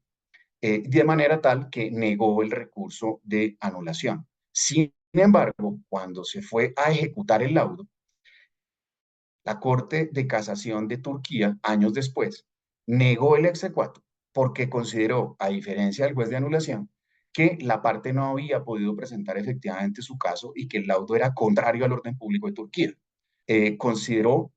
de manera tal que negó el recurso de anulación. Sin embargo, cuando se fue a ejecutar el laudo, la Corte de Casación de Turquía, años después, negó el exequatur porque consideró, a diferencia del juez de anulación, que la parte no había podido presentar efectivamente su caso y que el laudo era contrario al orden público de Turquía. Consideró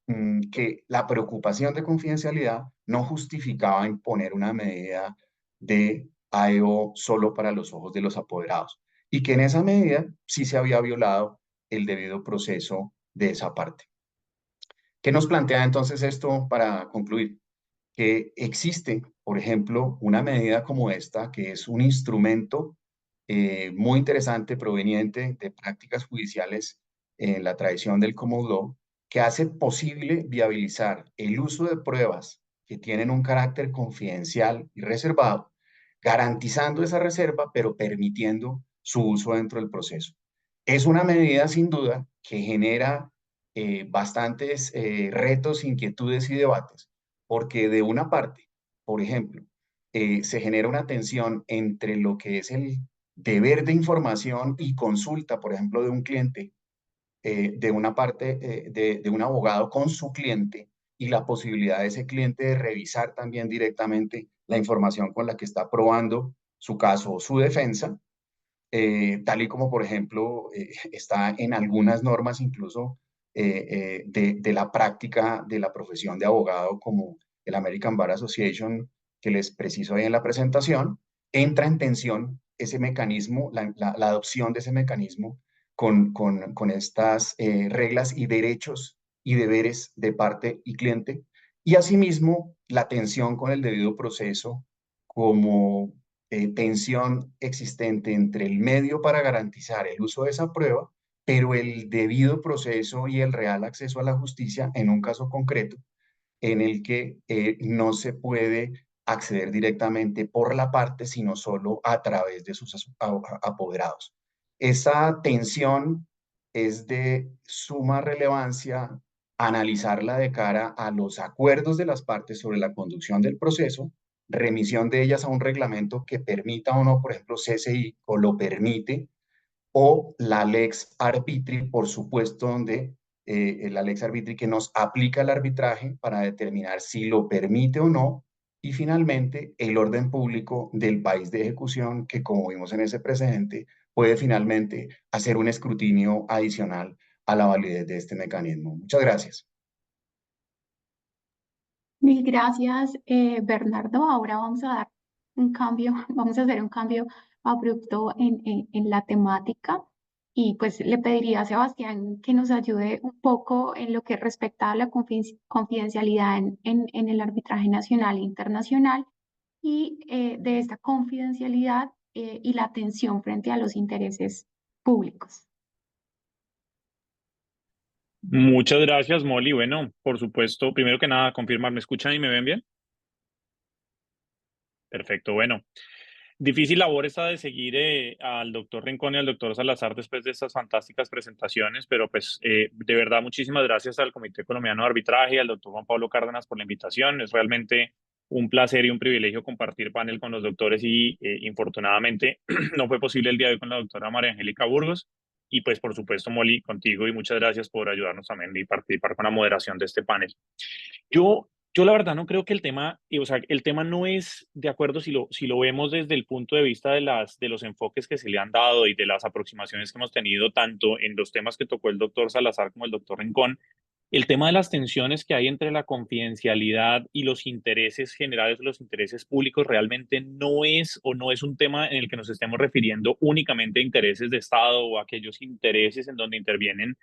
que la preocupación de confidencialidad no justificaba imponer una medida de AEO solo para los ojos de los apoderados y que en esa medida sí se había violado el debido proceso de esa parte. ¿Qué nos plantea entonces esto para concluir? Que existe, por ejemplo, una medida como esta, que es un instrumento muy interesante proveniente de prácticas judiciales en la tradición del common law, que hace posible viabilizar el uso de pruebas que tienen un carácter confidencial y reservado, garantizando esa reserva, pero permitiendo su uso dentro del proceso. Es una medida, sin duda, que genera bastantes retos, inquietudes y debates, porque de una parte, por ejemplo, se genera una tensión entre lo que es el deber de información y consulta, por ejemplo, de un cliente, de una parte de un abogado con su cliente y la posibilidad de ese cliente de revisar también directamente la información con la que está probando su caso o su defensa, tal y como, por ejemplo, está en algunas normas incluso de la práctica de la profesión de abogado, como el American Bar Association, que les preciso ahí en la presentación, entra en tensión ese mecanismo, la adopción de ese mecanismo con estas reglas y derechos y deberes de parte y cliente, y asimismo la tensión con el debido proceso como tensión existente entre el medio para garantizar el uso de esa prueba, pero el debido proceso y el real acceso a la justicia en un caso concreto en el que no se puede acceder directamente por la parte, sino solo a través de sus apoderados. Esa tensión es de suma relevancia analizarla de cara a los acuerdos de las partes sobre la conducción del proceso, remisión de ellas a un reglamento que permita o no, por ejemplo, CSI o lo permite, o la lex arbitri, por supuesto, donde la lex arbitri que nos aplica el arbitraje para determinar si lo permite o no, y finalmente el orden público del país de ejecución, que como vimos en ese precedente, puede finalmente hacer un escrutinio adicional a la validez de este mecanismo. Muchas gracias. Mil gracias, Bernardo. Ahora vamos a dar un cambio, vamos a hacer un cambio abrupto en la temática y pues le pediría a Sebastián que nos ayude un poco en lo que respecta a la confidencialidad en el arbitraje nacional e internacional y de esta confidencialidad y la atención frente a los intereses públicos. Muchas gracias, Molly. Bueno, por supuesto, primero que nada, confirmar, ¿me escuchan y me ven bien? Perfecto, bueno. Difícil labor esta de seguir al doctor Rincón y al doctor Salazar después de estas fantásticas presentaciones, pero pues de verdad muchísimas gracias al Comité Colombiano de Arbitraje y al doctor Juan Pablo Cárdenas por la invitación. Es realmente un placer y un privilegio compartir panel con los doctores y infortunadamente no fue posible el día de hoy con la doctora María Angélica Burgos y pues por supuesto Molly contigo y muchas gracias por ayudarnos también y participar con la moderación de este panel. Yo la verdad no creo que el tema, o sea, el tema no es de acuerdo si lo vemos desde el punto de vista de los enfoques que se le han dado y de las aproximaciones que hemos tenido tanto en los temas que tocó el doctor Salazar como el doctor Rincón. El tema de las tensiones que hay entre la confidencialidad y los intereses generales, los intereses públicos, realmente no es o no es un tema en el que nos estemos refiriendo únicamente a intereses de Estado o a aquellos intereses en donde intervienen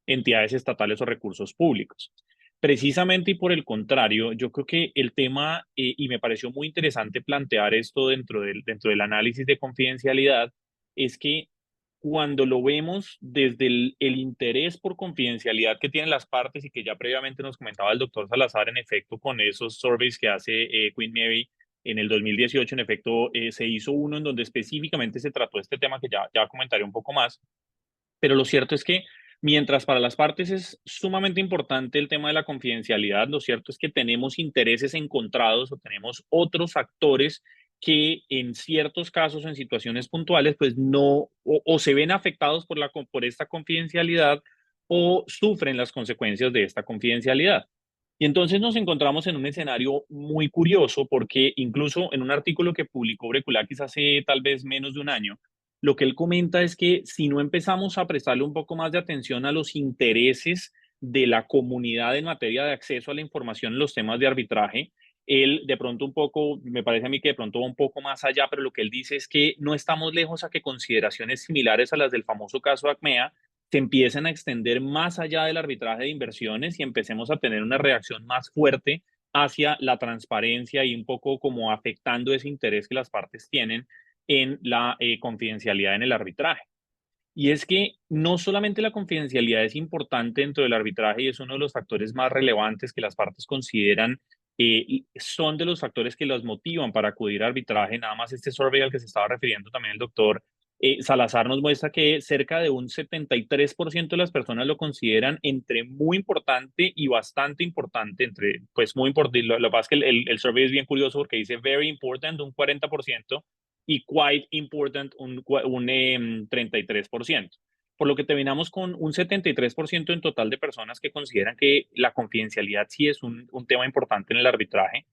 entidades estatales o recursos públicos. Precisamente y por el contrario, yo creo que el tema, y me pareció muy interesante plantear esto dentro del análisis de confidencialidad, es que cuando lo vemos desde el interés por confidencialidad que tienen las partes y que ya previamente nos comentaba el doctor Salazar, en efecto, con esos surveys que hace Queen Mary en el 2018, en efecto, se hizo uno en donde específicamente se trató este tema que ya comentaré un poco más, pero lo cierto es que mientras para las partes es sumamente importante el tema de la confidencialidad, lo cierto es que tenemos intereses encontrados o tenemos otros actores que en ciertos casos, en situaciones puntuales, pues no, o se ven afectados por esta confidencialidad o sufren las consecuencias de esta confidencialidad. Y entonces nos encontramos en un escenario muy curioso porque incluso en un artículo que publicó Breculakis hace tal vez menos de un año, lo que él comenta es que si no empezamos a prestarle un poco más de atención a los intereses de la comunidad en materia de acceso a la información en los temas de arbitraje, él de pronto un poco, me parece a mí que de pronto va un poco más allá, pero lo que él dice es que no estamos lejos a que consideraciones similares a las del famoso caso Acmea se empiecen a extender más allá del arbitraje de inversiones y empecemos a tener una reacción más fuerte hacia la transparencia y un poco como afectando ese interés que las partes tienen en la confidencialidad en el arbitraje. Y es que no solamente la confidencialidad es importante dentro del arbitraje y es uno de los factores más relevantes que las partes consideran, son de los factores que los motivan para acudir a arbitraje. Nada más este survey al que se estaba refiriendo también el doctor Salazar nos muestra que cerca de un 73% de las personas lo consideran entre muy importante y bastante importante, entre pues muy importante. Lo que pasa es que el survey es bien curioso porque dice very important un 40% y quite important un 33%. Por lo que terminamos con un 73% en total de personas que consideran que la confidencialidad sí es un tema importante en el arbitraje.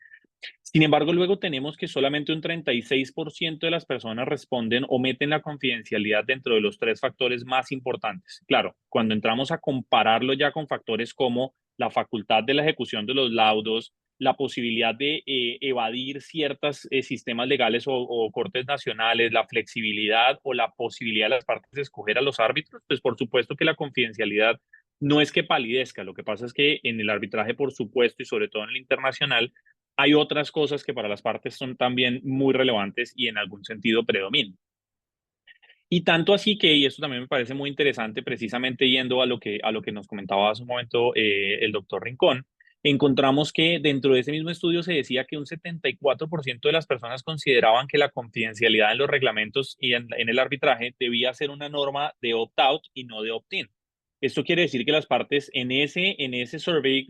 Sin embargo, luego tenemos que solamente un 36% de las personas responden o meten la confidencialidad dentro de los tres factores más importantes. Claro, cuando entramos a compararlo ya con factores como la facultad de la ejecución de los laudos, la posibilidad de evadir ciertos sistemas legales o cortes nacionales, la flexibilidad o la posibilidad de las partes de escoger a los árbitros, pues por supuesto que la confidencialidad no es que palidezca. Lo que pasa es que en el arbitraje, por supuesto, y sobre todo en el internacional, hay otras cosas que para las partes son también muy relevantes y en algún sentido predominan. Y tanto así que, y esto también me parece muy interesante, precisamente yendo a lo que nos comentaba hace un momento el doctor Rincón, encontramos que dentro de ese mismo estudio se decía que un 74% de las personas consideraban que la confidencialidad en los reglamentos y en el arbitraje debía ser una norma de opt-out y no de opt-in. Esto quiere decir que las partes en ese survey,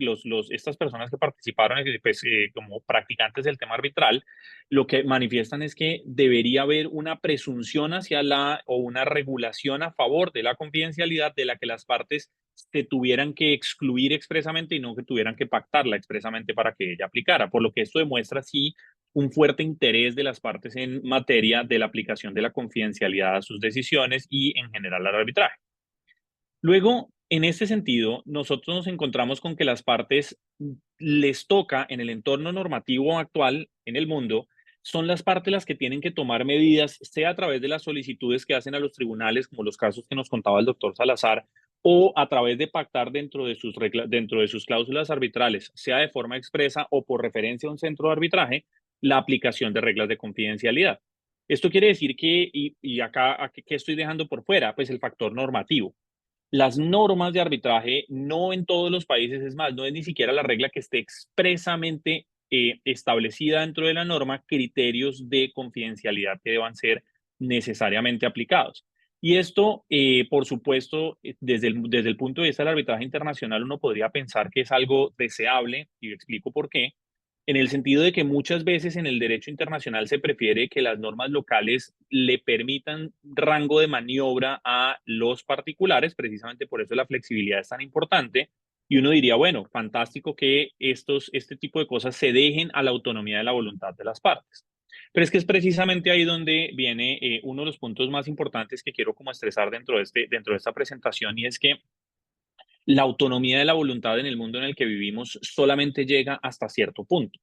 estas personas que participaron pues, como practicantes del tema arbitral, lo que manifiestan es que debería haber una presunción o una regulación a favor de la confidencialidad de la que las partes se tuvieran que excluir expresamente y no que tuvieran que pactarla expresamente para que ella aplicara, por lo que esto demuestra sí un fuerte interés de las partes en materia de la aplicación de la confidencialidad a sus decisiones y en general al arbitraje. Luego, en este sentido, nosotros nos encontramos con que las partes les toca en el entorno normativo actual en el mundo, son las partes las que tienen que tomar medidas, sea a través de las solicitudes que hacen a los tribunales, como los casos que nos contaba el doctor Salazar, o a través de pactar dentro de sus cláusulas arbitrales, sea de forma expresa o por referencia a un centro de arbitraje, la aplicación de reglas de confidencialidad. Esto quiere decir que, y acá, ¿qué estoy dejando por fuera? Pues el factor normativo. Las normas de arbitraje no en todos los países, es más, no es ni siquiera la regla que esté expresamente establecida dentro de la norma, criterios de confidencialidad que deban ser necesariamente aplicados. Y esto, por supuesto, desde el punto de vista del arbitraje internacional, uno podría pensar que es algo deseable, y explico por qué, en el sentido de que muchas veces en el derecho internacional se prefiere que las normas locales le permitan rango de maniobra a los particulares, precisamente por eso la flexibilidad es tan importante. Y uno diría, bueno, fantástico que este tipo de cosas se dejen a la autonomía de la voluntad de las partes. Pero es que es precisamente ahí donde viene uno de los puntos más importantes que quiero como estresar dentro de esta presentación, y es que la autonomía de la voluntad en el mundo en el que vivimos solamente llega hasta cierto punto.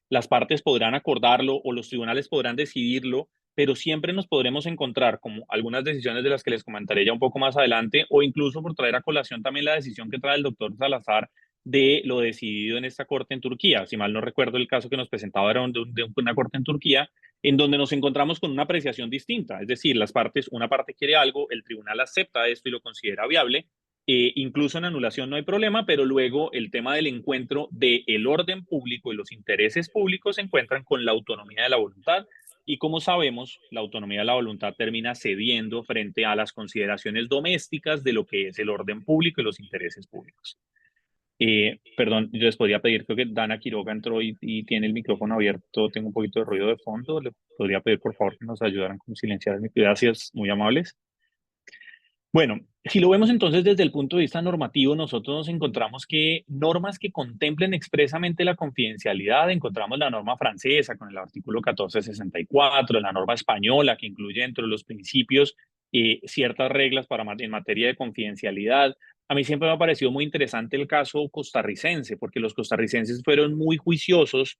Las partes podrán acordarlo o los tribunales podrán decidirlo, pero siempre nos podremos encontrar como algunas decisiones de las que les comentaré ya un poco más adelante, o incluso por traer a colación también la decisión que trae el doctor Salazar de lo decidido en esta corte en Turquía. Si mal no recuerdo, el caso que nos presentaba era de una corte en Turquía, en donde nos encontramos con una apreciación distinta. Es decir, una parte quiere algo, el tribunal acepta esto y lo considera viable. Incluso en anulación no hay problema, pero luego el tema del encuentro del orden público y los intereses públicos se encuentran con la autonomía de la voluntad. Y como sabemos, la autonomía de la voluntad termina cediendo frente a las consideraciones domésticas de lo que es el orden público y los intereses públicos. Perdón, yo les podría pedir, creo que Dana Quiroga entró y tiene el micrófono abierto, tengo un poquito de ruido de fondo, le podría pedir por favor que nos ayudaran con silenciar el micrófono. Gracias, muy amables. Bueno, si lo vemos entonces desde el punto de vista normativo, nosotros nos encontramos que normas que contemplen expresamente la confidencialidad, encontramos la norma francesa con el artículo 1464, la norma española que incluye dentro de los principios ciertas reglas en materia de confidencialidad. A mí siempre me ha parecido muy interesante el caso costarricense, porque los costarricenses fueron muy juiciosos,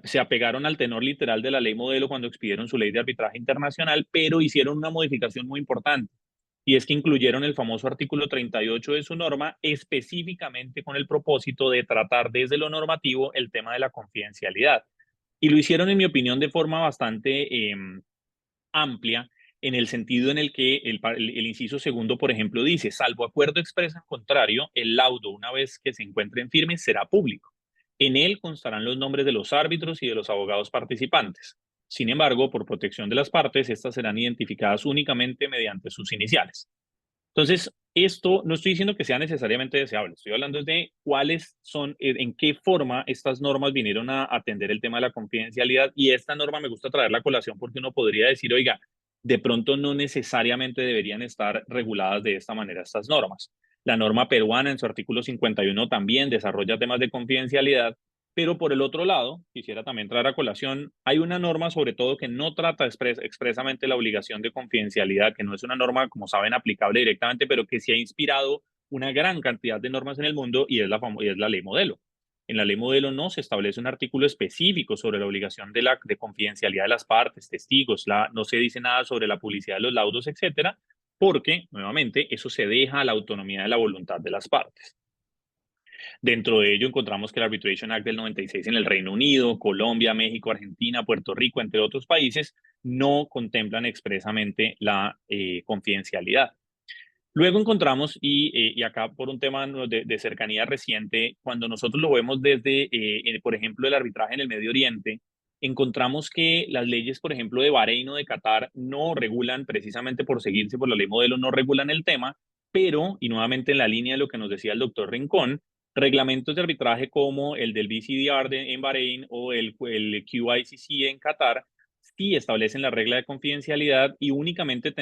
se apegaron al tenor literal de la ley modelo cuando expidieron su ley de arbitraje internacional, pero hicieron una modificación muy importante. Y es que incluyeron el famoso artículo 38 de su norma específicamente con el propósito de tratar desde lo normativo el tema de la confidencialidad. Y lo hicieron, en mi opinión, de forma bastante amplia, en el sentido en el que el inciso segundo, por ejemplo, dice, salvo acuerdo expreso en contrario, el laudo, una vez que se encuentre en firme, será público. En él constarán los nombres de los árbitros y de los abogados participantes. Sin embargo, por protección de las partes, estas serán identificadas únicamente mediante sus iniciales. Entonces, esto no estoy diciendo que sea necesariamente deseable, estoy hablando de cuáles son, en qué forma estas normas vinieron a atender el tema de la confidencialidad, y esta norma me gusta traer la colación porque uno podría decir, oiga, de pronto no necesariamente deberían estar reguladas de esta manera estas normas. La norma peruana en su artículo 51 también desarrolla temas de confidencialidad, pero por el otro lado, quisiera también traer a colación, hay una norma sobre todo que no trata expresamente la obligación de confidencialidad, que no es una norma, como saben, aplicable directamente, pero que sí ha inspirado una gran cantidad de normas en el mundo, y es la ley modelo. En la ley modelo no se establece un artículo específico sobre la obligación de confidencialidad de las partes, testigos, no se dice nada sobre la publicidad de los laudos, etcétera, porque, nuevamente, eso se deja a la autonomía de la voluntad de las partes. Dentro de ello encontramos que el Arbitration Act del 96 en el Reino Unido, Colombia, México, Argentina, Puerto Rico, entre otros países, no contemplan expresamente la confidencialidad. Luego encontramos, y acá por un tema de cercanía reciente, cuando nosotros lo vemos desde, por ejemplo, el arbitraje en el Medio Oriente, encontramos que las leyes, por ejemplo, de Bahrein o de Qatar no regulan, precisamente por seguirse por la ley modelo, no regulan el tema, pero, y nuevamente en la línea de lo que nos decía el doctor Rincón, reglamentos de arbitraje como el del BCDR en Bahrein o el QICC en Qatar sí establecen la regla de confidencialidad, y únicamente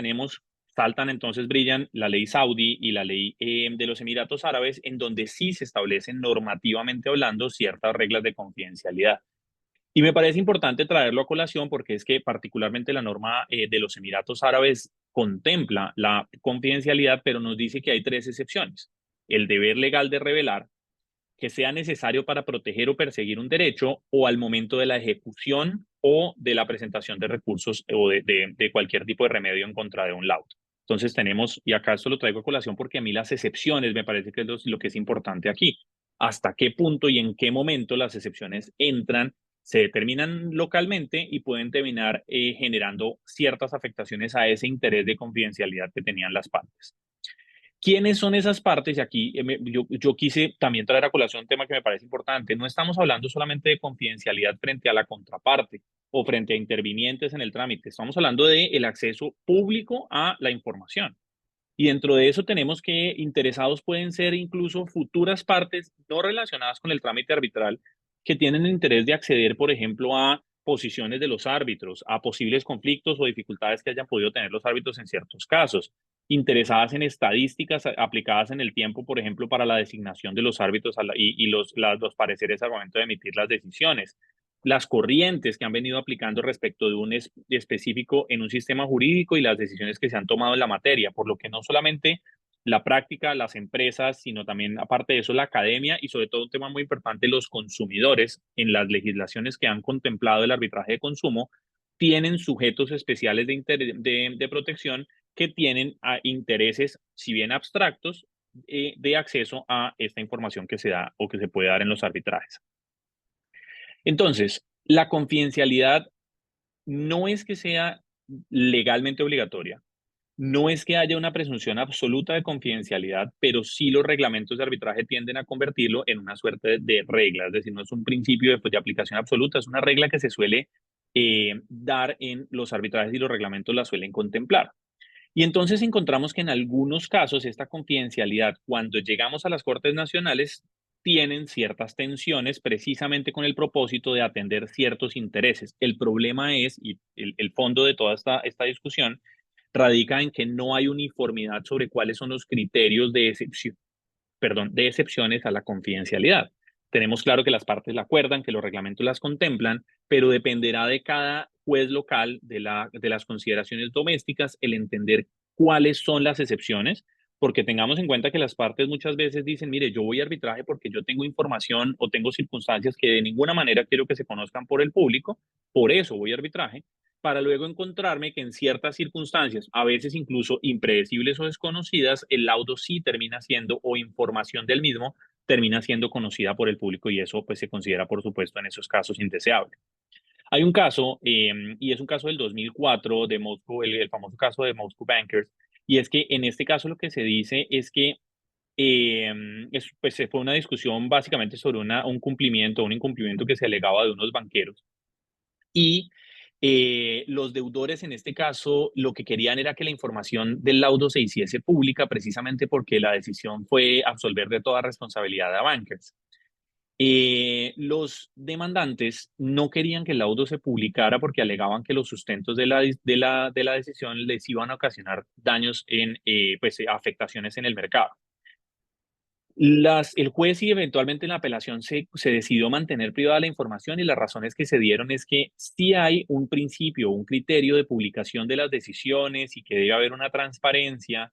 saltan, entonces brillan la ley saudí y la ley de los Emiratos Árabes, en donde sí se establecen normativamente hablando ciertas reglas de confidencialidad. Y me parece importante traerlo a colación porque es que particularmente la norma de los Emiratos Árabes contempla la confidencialidad, pero nos dice que hay 3 excepciones. El deber legal de revelar, que sea necesario para proteger o perseguir un derecho, o al momento de la ejecución o de la presentación de recursos o de cualquier tipo de remedio en contra de un laudo. Entonces tenemos, y acá esto lo traigo a colación porque a mí las excepciones me parece que es lo que es importante aquí. Hasta qué punto y en qué momento las excepciones entran, se determinan localmente y pueden terminar generando ciertas afectaciones a ese interés de confidencialidad que tenían las partes. ¿Quiénes son esas partes? Y aquí yo quise también traer a colación un tema que me parece importante. No estamos hablando solamente de confidencialidad frente a la contraparte o frente a intervinientes en el trámite. Estamos hablando del acceso público a la información. Y dentro de eso tenemos que interesados pueden ser incluso futuras partes no relacionadas con el trámite arbitral que tienen el interés de acceder, por ejemplo, a posiciones de los árbitros, a posibles conflictos o dificultades que hayan podido tener los árbitros en ciertos casos, interesadas en estadísticas aplicadas en el tiempo, por ejemplo, para la designación de los árbitros y los pareceres al momento de emitir las decisiones, las corrientes que han venido aplicando respecto de un específico en un sistema jurídico y las decisiones que se han tomado en la materia, por lo que no solamente la práctica, las empresas, sino también, aparte de eso, la academia y sobre todo un tema muy importante, los consumidores en las legislaciones que han contemplado el arbitraje de consumo, tienen sujetos especiales de protección que tienen intereses, si bien abstractos, de acceso a esta información que se da o que se puede dar en los arbitrajes. Entonces, la confidencialidad no es que sea legalmente obligatoria, no es que haya una presunción absoluta de confidencialidad, pero sí los reglamentos de arbitraje tienden a convertirlo en una suerte de regla, es decir, no es un principio de aplicación absoluta, es una regla que se suele dar en los arbitrajes y los reglamentos la suelen contemplar. Y entonces encontramos que en algunos casos esta confidencialidad, cuando llegamos a las Cortes Nacionales, tienen ciertas tensiones precisamente con el propósito de atender ciertos intereses. El problema es, y el fondo de toda esta discusión, radica en que no hay uniformidad sobre cuáles son los criterios de excepción, de excepciones a la confidencialidad. Tenemos claro que las partes la acuerdan, que los reglamentos las contemplan, pero dependerá de cada juez local, de las consideraciones domésticas, el entender cuáles son las excepciones, porque tengamos en cuenta que las partes muchas veces dicen, mire, yo voy a arbitraje porque yo tengo información o tengo circunstancias que de ninguna manera quiero que se conozcan por el público, por eso voy a arbitraje, para luego encontrarme que en ciertas circunstancias, a veces incluso impredecibles o desconocidas, el laudo sí termina siendo, o información del mismo, termina siendo conocida por el público y eso pues se considera, por supuesto, en esos casos indeseable. Hay un caso, y es un caso del 2004 de Moscow, el famoso caso de Moscow Bankers, y es que en este caso lo que se dice es que pues fue una discusión básicamente sobre un cumplimiento, un incumplimiento que se alegaba de unos banqueros. Y los deudores en este caso lo que querían era que la información del laudo se hiciese pública precisamente porque la decisión fue absolver de toda responsabilidad a Bankers. Los demandantes no querían que el laudo se publicara porque alegaban que los sustentos de la decisión les iban a ocasionar daños en afectaciones en el mercado. El juez y eventualmente en la apelación se decidió mantener privada la información y las razones que se dieron es que sí hay un principio, un criterio de publicación de las decisiones y que debe haber una transparencia,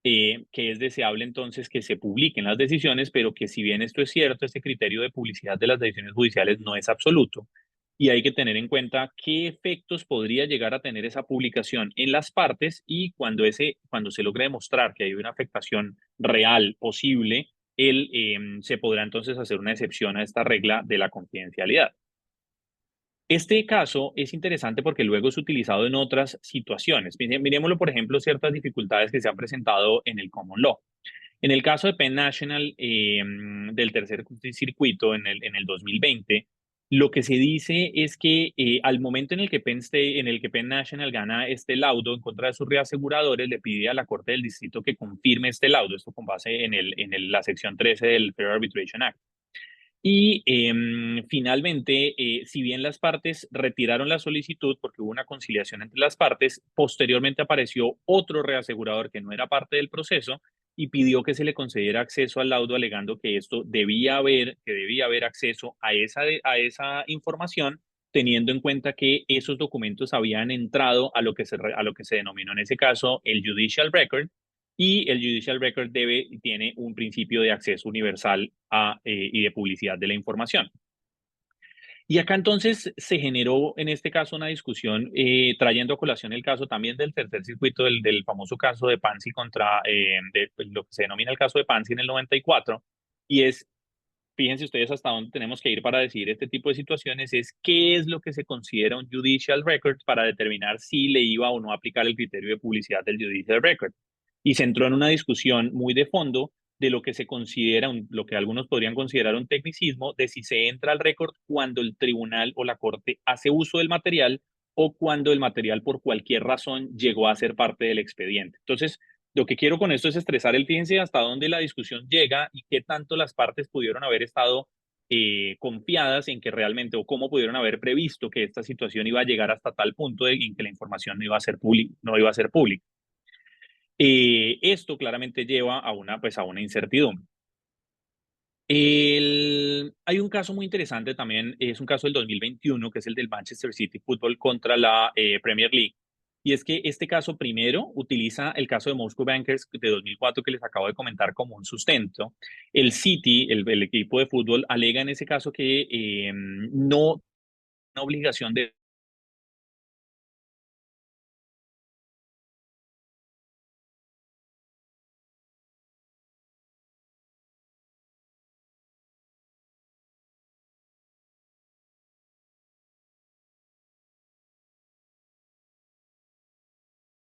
que es deseable entonces que se publiquen las decisiones, pero que si bien esto es cierto, este criterio de publicidad de las decisiones judiciales no es absoluto y hay que tener en cuenta qué efectos podría llegar a tener esa publicación en las partes y cuando se logre demostrar que hay una afectación real posible, se podrá entonces hacer una excepción a esta regla de la confidencialidad. Este caso es interesante porque luego es utilizado en otras situaciones. Miremoslo, por ejemplo, ciertas dificultades que se han presentado en el common law. En el caso de Penn National del tercer circuito en el 2020, lo que se dice es que al momento en el que Penn National gana este laudo en contra de sus reaseguradores, le pide a la Corte del Distrito que confirme este laudo, esto con base en la sección 13 del Fair Arbitration Act. Y finalmente, si bien las partes retiraron la solicitud porque hubo una conciliación entre las partes, posteriormente apareció otro reasegurador que no era parte del proceso y pidió que se le concediera acceso al laudo alegando que debía haber acceso a esa información, teniendo en cuenta que esos documentos habían entrado a lo que se denominó en ese caso el Judicial Record, y el Judicial Record tiene un principio de acceso universal y de publicidad de la información. Y acá entonces se generó en este caso una discusión trayendo a colación el caso también del tercer circuito del famoso caso de Pansy pues, lo que se denomina el caso de Pansy en el 94, y es, fíjense ustedes hasta dónde tenemos que ir para decidir este tipo de situaciones, es qué es lo que se considera un Judicial Record para determinar si le iba o no a aplicar el criterio de publicidad del Judicial Record. Y se entró en una discusión muy de fondo de lo que se considera, lo que algunos podrían considerar un tecnicismo, de si se entra al récord cuando el tribunal o la corte hace uso del material o cuando el material por cualquier razón llegó a ser parte del expediente. Entonces, lo que quiero con esto es estresar fíjense hasta dónde la discusión llega y qué tanto las partes pudieron haber estado confiadas en que realmente, o cómo pudieron haber previsto que esta situación iba a llegar hasta tal punto en que la información no iba a ser pública. Esto claramente lleva a una incertidumbre. Hay un caso muy interesante también, es un caso del 2021, que es el del Manchester City Football contra la Premier League. Y es que este caso primero utiliza el caso de Moscow Bankers de 2004 que les acabo de comentar como un sustento. El City, el equipo de fútbol, alega en ese caso que no una obligación de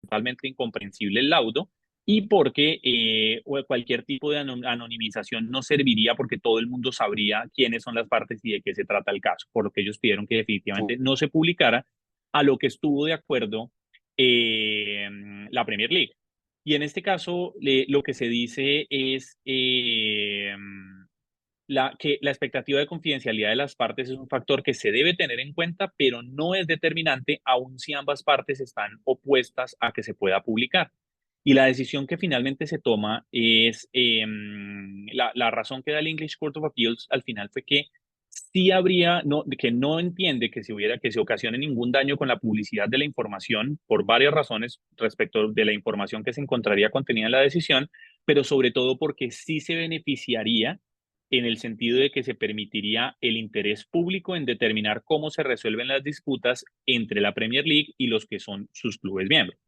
totalmente incomprensible el laudo y porque cualquier tipo de anonimización no serviría porque todo el mundo sabría quiénes son las partes y de qué se trata el caso, por lo que ellos pidieron que definitivamente no se publicara, a lo que estuvo de acuerdo la Premier League. Y en este caso, lo que se dice es que la expectativa de confidencialidad de las partes es un factor que se debe tener en cuenta, pero no es determinante, aun si ambas partes están opuestas a que se pueda publicar. Y la decisión que finalmente se toma es, la razón que da el English Court of Appeals al final fue que sí habría, que no entiende que se ocasione ningún daño con la publicidad de la información por varias razones respecto de la información que se encontraría contenida en la decisión, pero sobre todo porque sí se beneficiaría en el sentido de que se permitiría el interés público en determinar cómo se resuelven las disputas entre la Premier League y los que son sus clubes miembros.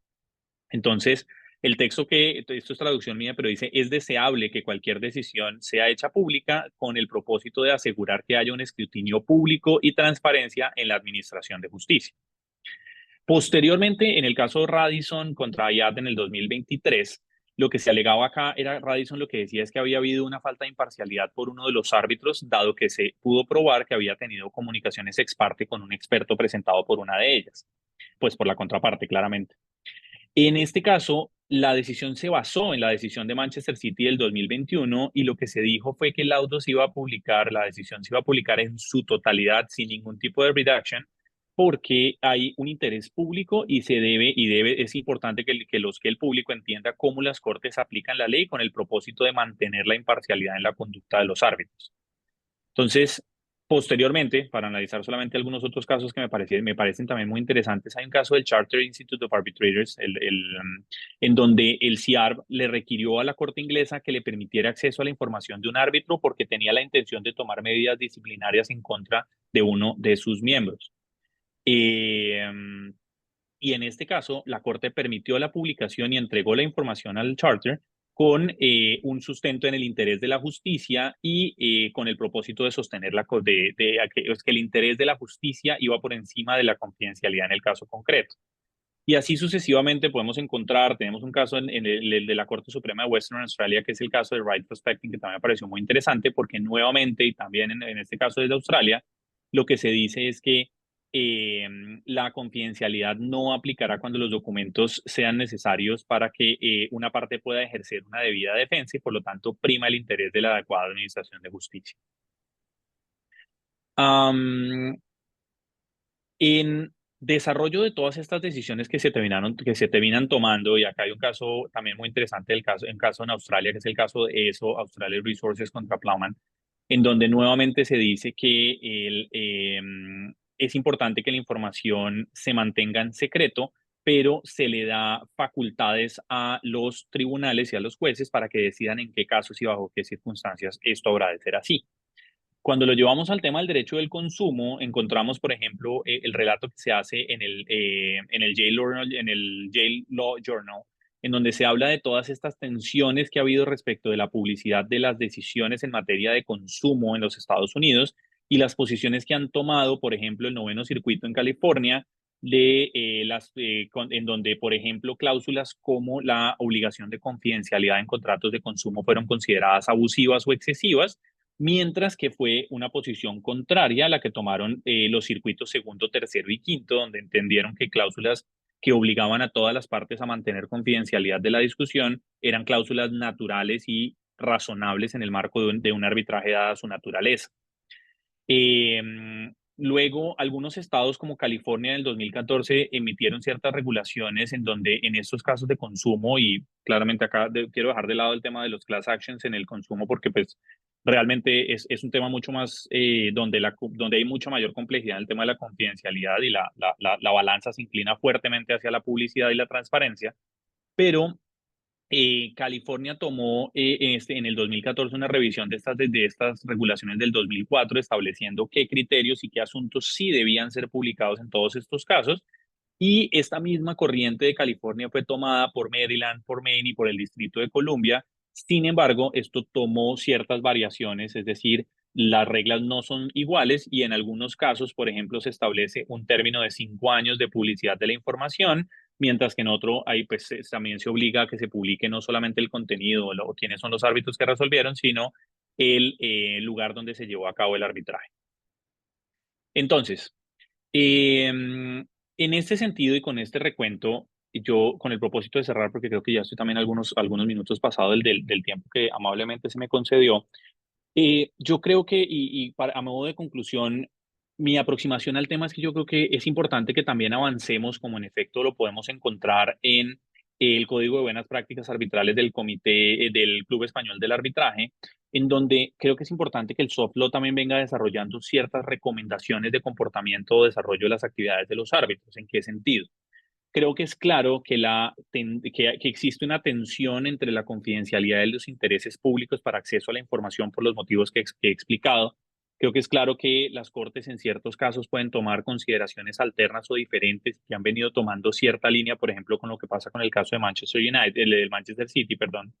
Entonces, el texto esto es traducción mía, pero dice, es deseable que cualquier decisión sea hecha pública con el propósito de asegurar que haya un escrutinio público y transparencia en la administración de justicia. Posteriormente, en el caso Radisson contra Ayad en el 2023, lo que se alegaba acá era Radisson lo que decía es que había habido una falta de imparcialidad por uno de los árbitros, dado que se pudo probar que había tenido comunicaciones ex parte con un experto presentado por una de ellas, pues por la contraparte, claramente. En este caso, la decisión se basó en la decisión de Manchester City del 2021 y lo que se dijo fue que el laudo se iba a publicar, la decisión se iba a publicar en su totalidad sin ningún tipo de redaction, porque hay un interés público y es importante que el público entienda cómo las cortes aplican la ley con el propósito de mantener la imparcialidad en la conducta de los árbitros. Entonces, posteriormente, para analizar solamente algunos otros casos que me parecen también muy interesantes, hay un caso del Charter Institute of Arbitrators, en donde el CIARB le requirió a la Corte inglesa que le permitiera acceso a la información de un árbitro porque tenía la intención de tomar medidas disciplinarias en contra de uno de sus miembros. Y en este caso, la Corte permitió la publicación y entregó la información al Charter con un sustento en el interés de la justicia y con el propósito de sostener que el interés de la justicia iba por encima de la confidencialidad en el caso concreto. Y así sucesivamente podemos encontrar, tenemos un caso en el de la Corte Suprema de Western Australia, que es el caso de Right Prospecting, que también me pareció muy interesante porque nuevamente, y también en este caso desde Australia, lo que se dice es que la confidencialidad no aplicará cuando los documentos sean necesarios para que una parte pueda ejercer una debida defensa y por lo tanto prima el interés de la adecuada administración de justicia. En desarrollo de todas estas decisiones que se terminan tomando, y acá hay un caso también muy interesante, un caso en Australia, que es el caso de ESO, Australia Resources contra Plowman, en donde nuevamente se dice que es importante que la información se mantenga en secreto, pero se le da facultades a los tribunales y a los jueces para que decidan en qué casos y bajo qué circunstancias esto habrá de ser así. Cuando lo llevamos al tema del derecho del consumo, encontramos, por ejemplo, el relato que se hace en el Yale Law Journal, en donde se habla de todas estas tensiones que ha habido respecto de la publicidad de las decisiones en materia de consumo en los Estados Unidos y las posiciones que han tomado, por ejemplo, el Noveno Circuito en California, en donde, por ejemplo, cláusulas como la obligación de confidencialidad en contratos de consumo fueron consideradas abusivas o excesivas, mientras que fue una posición contraria a la que tomaron los circuitos segundo, tercero y quinto, donde entendieron que cláusulas que obligaban a todas las partes a mantener confidencialidad de la discusión eran cláusulas naturales y razonables en el marco de un arbitraje dada su naturaleza. Luego, algunos estados como California en el 2014 emitieron ciertas regulaciones en donde en estos casos de consumo, y claramente acá quiero dejar de lado el tema de los class actions en el consumo porque pues realmente es un tema mucho más donde hay mucha mayor complejidad en el tema de la confidencialidad y la balanza se inclina fuertemente hacia la publicidad y la transparencia, pero California tomó en el 2014 una revisión de estas regulaciones del 2004, estableciendo qué criterios y qué asuntos sí debían ser publicados en todos estos casos. Y esta misma corriente de California fue tomada por Maryland, por Maine y por el Distrito de Columbia. Sin embargo, esto tomó ciertas variaciones, es decir, las reglas no son iguales y en algunos casos, por ejemplo, se establece un término de 5 años de publicidad de la información, mientras que en otro ahí pues también se obliga a que se publique no solamente el contenido o quiénes son los árbitros que resolvieron, sino el lugar donde se llevó a cabo el arbitraje. Entonces, en este sentido y con este recuento, yo con el propósito de cerrar, porque creo que ya estoy también algunos minutos pasado del tiempo que amablemente se me concedió, yo creo que, a modo de conclusión, mi aproximación al tema es que yo creo que es importante que también avancemos, como en efecto lo podemos encontrar en el Código de Buenas Prácticas Arbitrales del Comité, del Club Español del Arbitraje, en donde creo que es importante que el soft law también venga desarrollando ciertas recomendaciones de comportamiento o desarrollo de las actividades de los árbitros. ¿En qué sentido? Creo que es claro que existe una tensión entre la confidencialidad y los intereses públicos para acceso a la información por los motivos que he explicado. Creo que es claro que las Cortes en ciertos casos pueden tomar consideraciones alternas o diferentes que han venido tomando cierta línea, por ejemplo, con lo que pasa con el caso de Manchester United, el del Manchester City, perdón.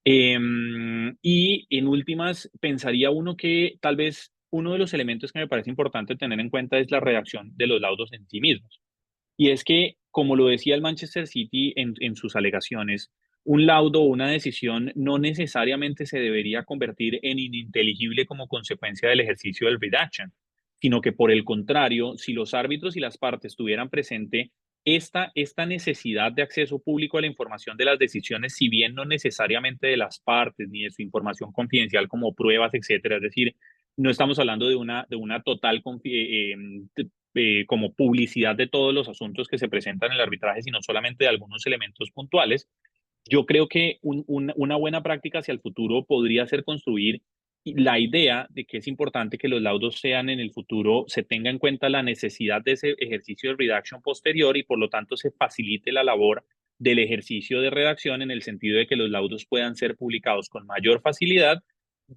Y en últimas, pensaría uno que tal vez uno de los elementos que me parece importante tener en cuenta es la redacción de los laudos en sí mismos. Y es que, como lo decía el Manchester City en sus alegaciones, un laudo o una decisión no necesariamente se debería convertir en ininteligible como consecuencia del ejercicio del redaction, sino que por el contrario, si los árbitros y las partes tuvieran presente esta necesidad de acceso público a la información de las decisiones, si bien no necesariamente de las partes ni de su información confidencial como pruebas, etcétera, es decir, no estamos hablando de una total como publicidad de todos los asuntos que se presentan en el arbitraje, sino solamente de algunos elementos puntuales. Yo creo que una buena práctica hacia el futuro podría ser construir la idea de que es importante que los laudos sean en el futuro, se tenga en cuenta la necesidad de ese ejercicio de redacción posterior y por lo tanto se facilite la labor del ejercicio de redacción en el sentido de que los laudos puedan ser publicados con mayor facilidad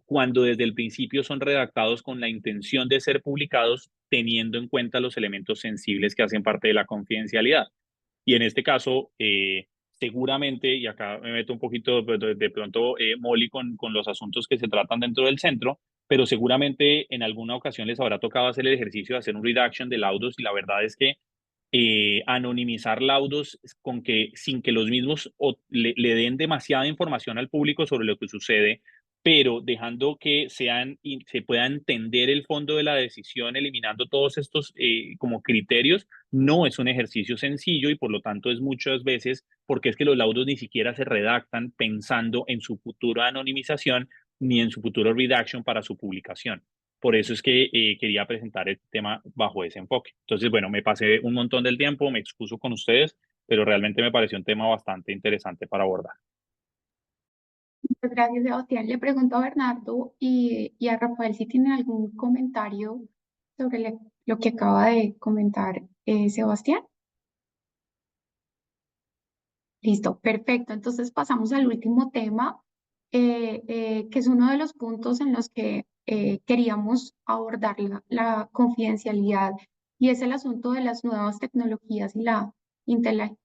cuando desde el principio son redactados con la intención de ser publicados teniendo en cuenta los elementos sensibles que hacen parte de la confidencialidad. Y en este caso, seguramente, y acá me meto un poquito de pronto, Molly, con los asuntos que se tratan dentro del centro, pero seguramente en alguna ocasión les habrá tocado hacer el ejercicio de hacer un redaction de laudos y la verdad es que anonimizar laudos sin que los mismos le den demasiada información al público sobre lo que sucede, pero dejando que se pueda entender el fondo de la decisión, eliminando todos estos como criterios, no es un ejercicio sencillo y por lo tanto es muchas veces porque es que los laudos ni siquiera se redactan pensando en su futura anonimización ni en su futuro redaction para su publicación. Por eso es que quería presentar el tema bajo ese enfoque. Entonces, bueno, me pasé un montón del tiempo, me excuso con ustedes, pero realmente me pareció un tema bastante interesante para abordar. Muchas gracias, Sebastián. Le pregunto a Bernardo y a Rafael si tienen algún comentario sobre lo que acaba de comentar Sebastián. Listo, perfecto. Entonces pasamos al último tema, que es uno de los puntos en los que queríamos abordar la confidencialidad y es el asunto de las nuevas tecnologías y la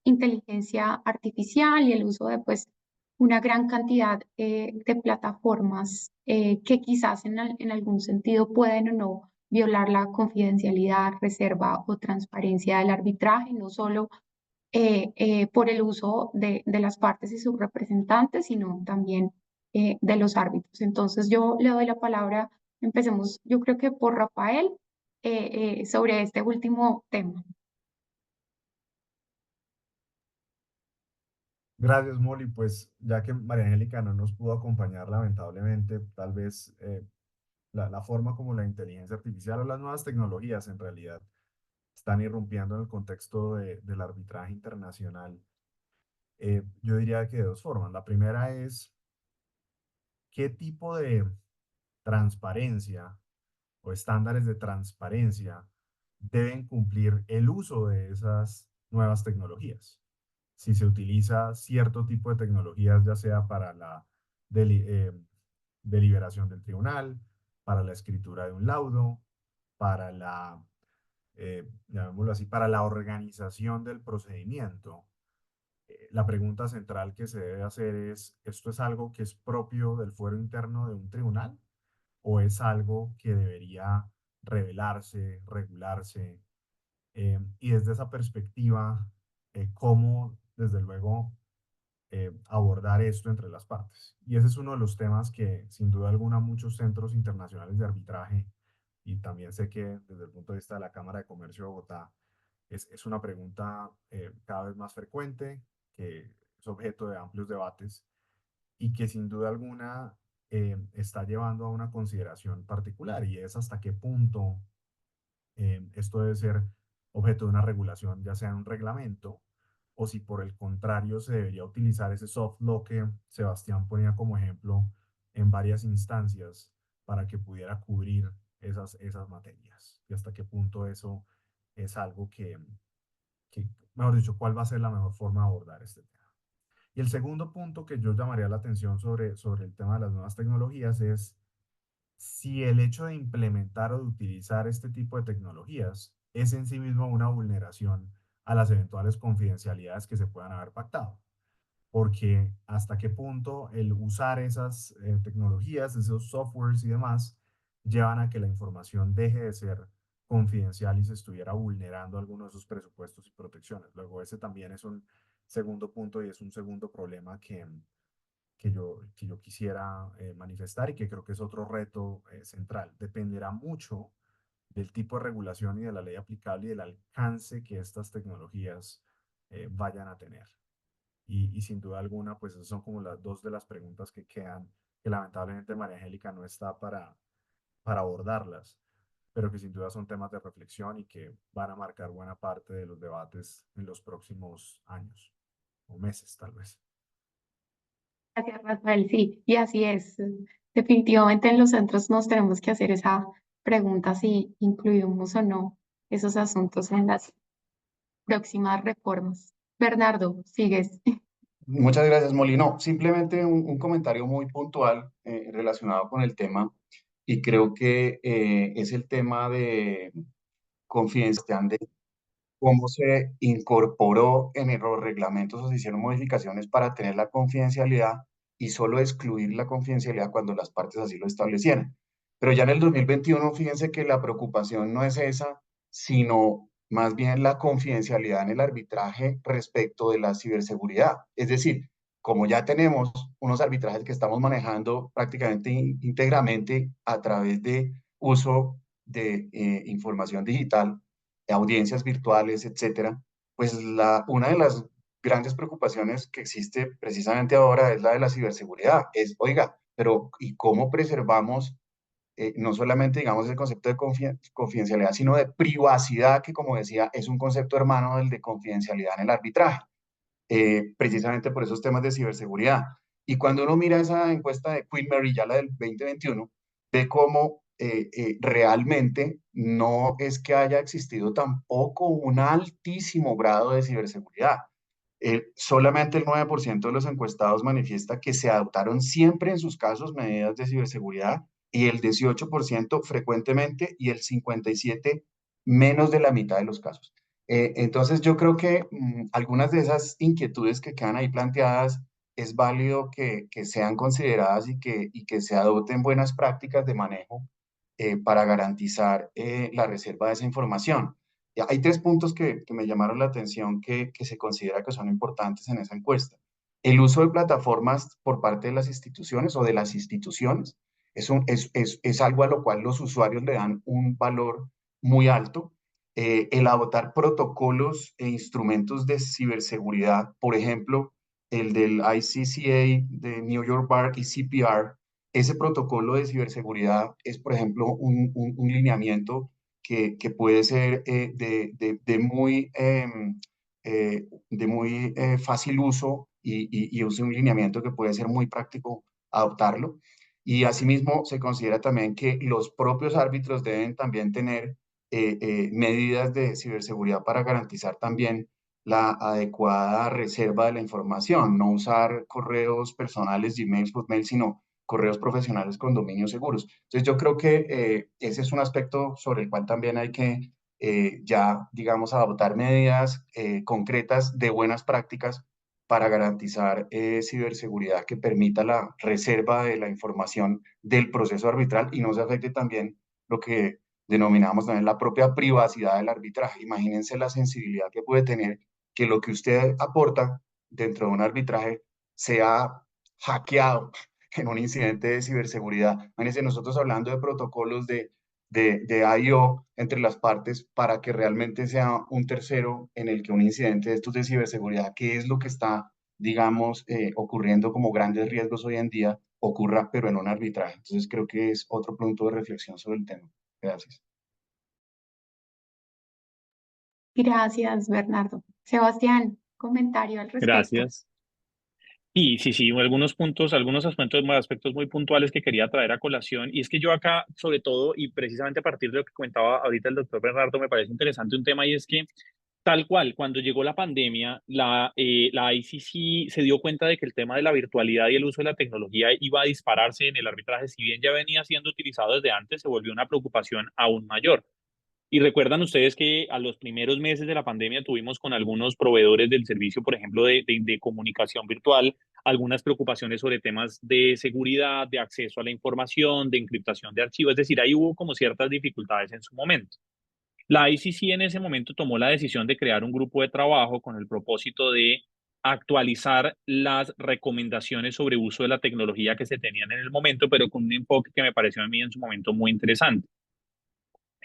inteligencia artificial y el uso de pues una gran cantidad de plataformas que quizás en algún sentido pueden o no violar la confidencialidad, reserva o transparencia del arbitraje, no solo por el uso de las partes y sus representantes, sino también de los árbitros. Entonces yo le doy la palabra, empecemos yo creo que por Rafael sobre este último tema. Gracias, Molly. Pues ya que María Angélica no nos pudo acompañar, lamentablemente, tal vez la forma como la inteligencia artificial o las nuevas tecnologías en realidad están irrumpiendo en el contexto del arbitraje internacional, yo diría que de dos formas. La primera es qué tipo de transparencia o estándares de transparencia deben cumplir el uso de esas nuevas tecnologías. Si se utiliza cierto tipo de tecnologías, ya sea para la deliberación del tribunal, para la escritura de un laudo, para llamémoslo así, para la organización del procedimiento. La pregunta central que se debe hacer es, ¿esto es algo que es propio del fuero interno de un tribunal o es algo que debería revelarse, regularse? Y desde esa perspectiva, cómo, desde luego, abordar esto entre las partes. Y ese es uno de los temas que, sin duda alguna, muchos centros internacionales de arbitraje, y también sé que desde el punto de vista de la Cámara de Comercio de Bogotá, es una pregunta cada vez más frecuente, que es objeto de amplios debates y que sin duda alguna está llevando a una consideración particular, y es hasta qué punto esto debe ser objeto de una regulación, ya sea en un reglamento, o si por el contrario se debería utilizar ese soft law que Sebastián ponía como ejemplo en varias instancias para que pudiera cubrir esas materias. Y hasta qué punto eso es algo que, mejor dicho, cuál va a ser la mejor forma de abordar este tema. Y el segundo punto que yo llamaría la atención sobre el tema de las nuevas tecnologías es si el hecho de implementar o de utilizar este tipo de tecnologías es en sí mismo una vulneración a las eventuales confidencialidades que se puedan haber pactado. Porque hasta qué punto el usar esas tecnologías, esos softwares y demás, llevan a que la información deje de ser confidencial y se estuviera vulnerando algunos de esos presupuestos y protecciones. Luego, ese también es un segundo punto y es un segundo problema que yo quisiera manifestar, y que creo que es otro reto central. Dependerá mucho del tipo de regulación y de la ley aplicable y del alcance que estas tecnologías vayan a tener. Y sin duda alguna, pues esas son como las dos de las preguntas que quedan, que lamentablemente María Angélica no está para abordarlas, pero que sin duda son temas de reflexión y que van a marcar buena parte de los debates en los próximos años o meses, tal vez. Gracias, Rafael. Sí, y así es. Definitivamente en los centros nos tenemos que hacer esa pregunta si incluimos o no esos asuntos en las próximas reformas. Bernardo, sigues. Muchas gracias, Molino. Simplemente un comentario muy puntual relacionado con el tema, y creo que es el tema de confidencialidad, de cómo se incorporó en los reglamentos o se hicieron modificaciones para tener la confidencialidad y solo excluir la confidencialidad cuando las partes así lo establecieran. Pero ya en el 2021, fíjense que la preocupación no es esa, sino más bien la confidencialidad en el arbitraje respecto de la ciberseguridad. Es decir, como ya tenemos unos arbitrajes que estamos manejando prácticamente íntegramente a través de uso de información digital, audiencias virtuales, etcétera, pues una de las grandes preocupaciones que existe precisamente ahora es la de la ciberseguridad. Es, oiga, pero ¿y cómo preservamos no solamente, digamos, el concepto de confidencialidad, sino de privacidad, que como decía, es un concepto hermano del de confidencialidad en el arbitraje, precisamente por esos temas de ciberseguridad? Y cuando uno mira esa encuesta de Queen Mary, ya la del 2021, ve cómo realmente no es que haya existido tampoco un altísimo grado de ciberseguridad. Solamente el 9% de los encuestados manifiesta que se adoptaron siempre en sus casos medidas de ciberseguridad, y el 18% frecuentemente, y el 57% menos de la mitad de los casos. Entonces yo creo que algunas de esas inquietudes que quedan ahí planteadas es válido que sean consideradas y que se adopten buenas prácticas de manejo para garantizar la reserva de esa información. Hay tres puntos que me llamaron la atención que se considera que son importantes en esa encuesta. El uso de plataformas por parte de las instituciones o de las instituciones es algo a lo cual los usuarios le dan un valor muy alto. El adoptar protocolos e instrumentos de ciberseguridad, por ejemplo, el del ICCA de New York Bar y CPR. Ese protocolo de ciberseguridad es, por ejemplo, un lineamiento que puede ser de muy fácil uso, y es un lineamiento que puede ser muy práctico adoptarlo. Y asimismo se considera también que los propios árbitros deben también tener medidas de ciberseguridad para garantizar también la adecuada reserva de la información, no usar correos personales, Gmail, Hotmail, sino correos profesionales con dominios seguros. Entonces yo creo que ese es un aspecto sobre el cual también hay que ya, digamos, adoptar medidas concretas de buenas prácticas para garantizar ciberseguridad que permita la reserva de la información del proceso arbitral y no se afecte también lo que denominamos también la propia privacidad del arbitraje. Imagínense la sensibilidad que puede tener que lo que usted aporta dentro de un arbitraje sea hackeado en un incidente de ciberseguridad. Imagínense, nosotros hablando de protocolos de I/O entre las partes para que realmente sea un tercero en el que un incidente de estos de ciberseguridad, que es lo que está, digamos, ocurriendo como grandes riesgos hoy en día, ocurra, pero en un arbitraje. Entonces creo que es otro punto de reflexión sobre el tema. Gracias. Gracias, Bernardo. Sebastián, comentario al respecto. Gracias. Y sí, algunos puntos, algunos aspectos muy puntuales que quería traer a colación. Y es que yo acá, sobre todo, y precisamente a partir de lo que comentaba ahorita el doctor Bernardo, me parece interesante un tema y es que tal cual, cuando llegó la pandemia, la ICC se dio cuenta de que el tema de la virtualidad y el uso de la tecnología iba a dispararse en el arbitraje. Si bien ya venía siendo utilizado desde antes, se volvió una preocupación aún mayor. Y recuerdan ustedes que a los primeros meses de la pandemia tuvimos con algunos proveedores del servicio, por ejemplo, de comunicación virtual, algunas preocupaciones sobre temas de seguridad, de acceso a la información, de encriptación de archivos. Es decir, ahí hubo como ciertas dificultades en su momento. La ICC en ese momento tomó la decisión de crear un grupo de trabajo con el propósito de actualizar las recomendaciones sobre uso de la tecnología que se tenían en el momento, pero con un enfoque que me pareció a mí en su momento muy interesante.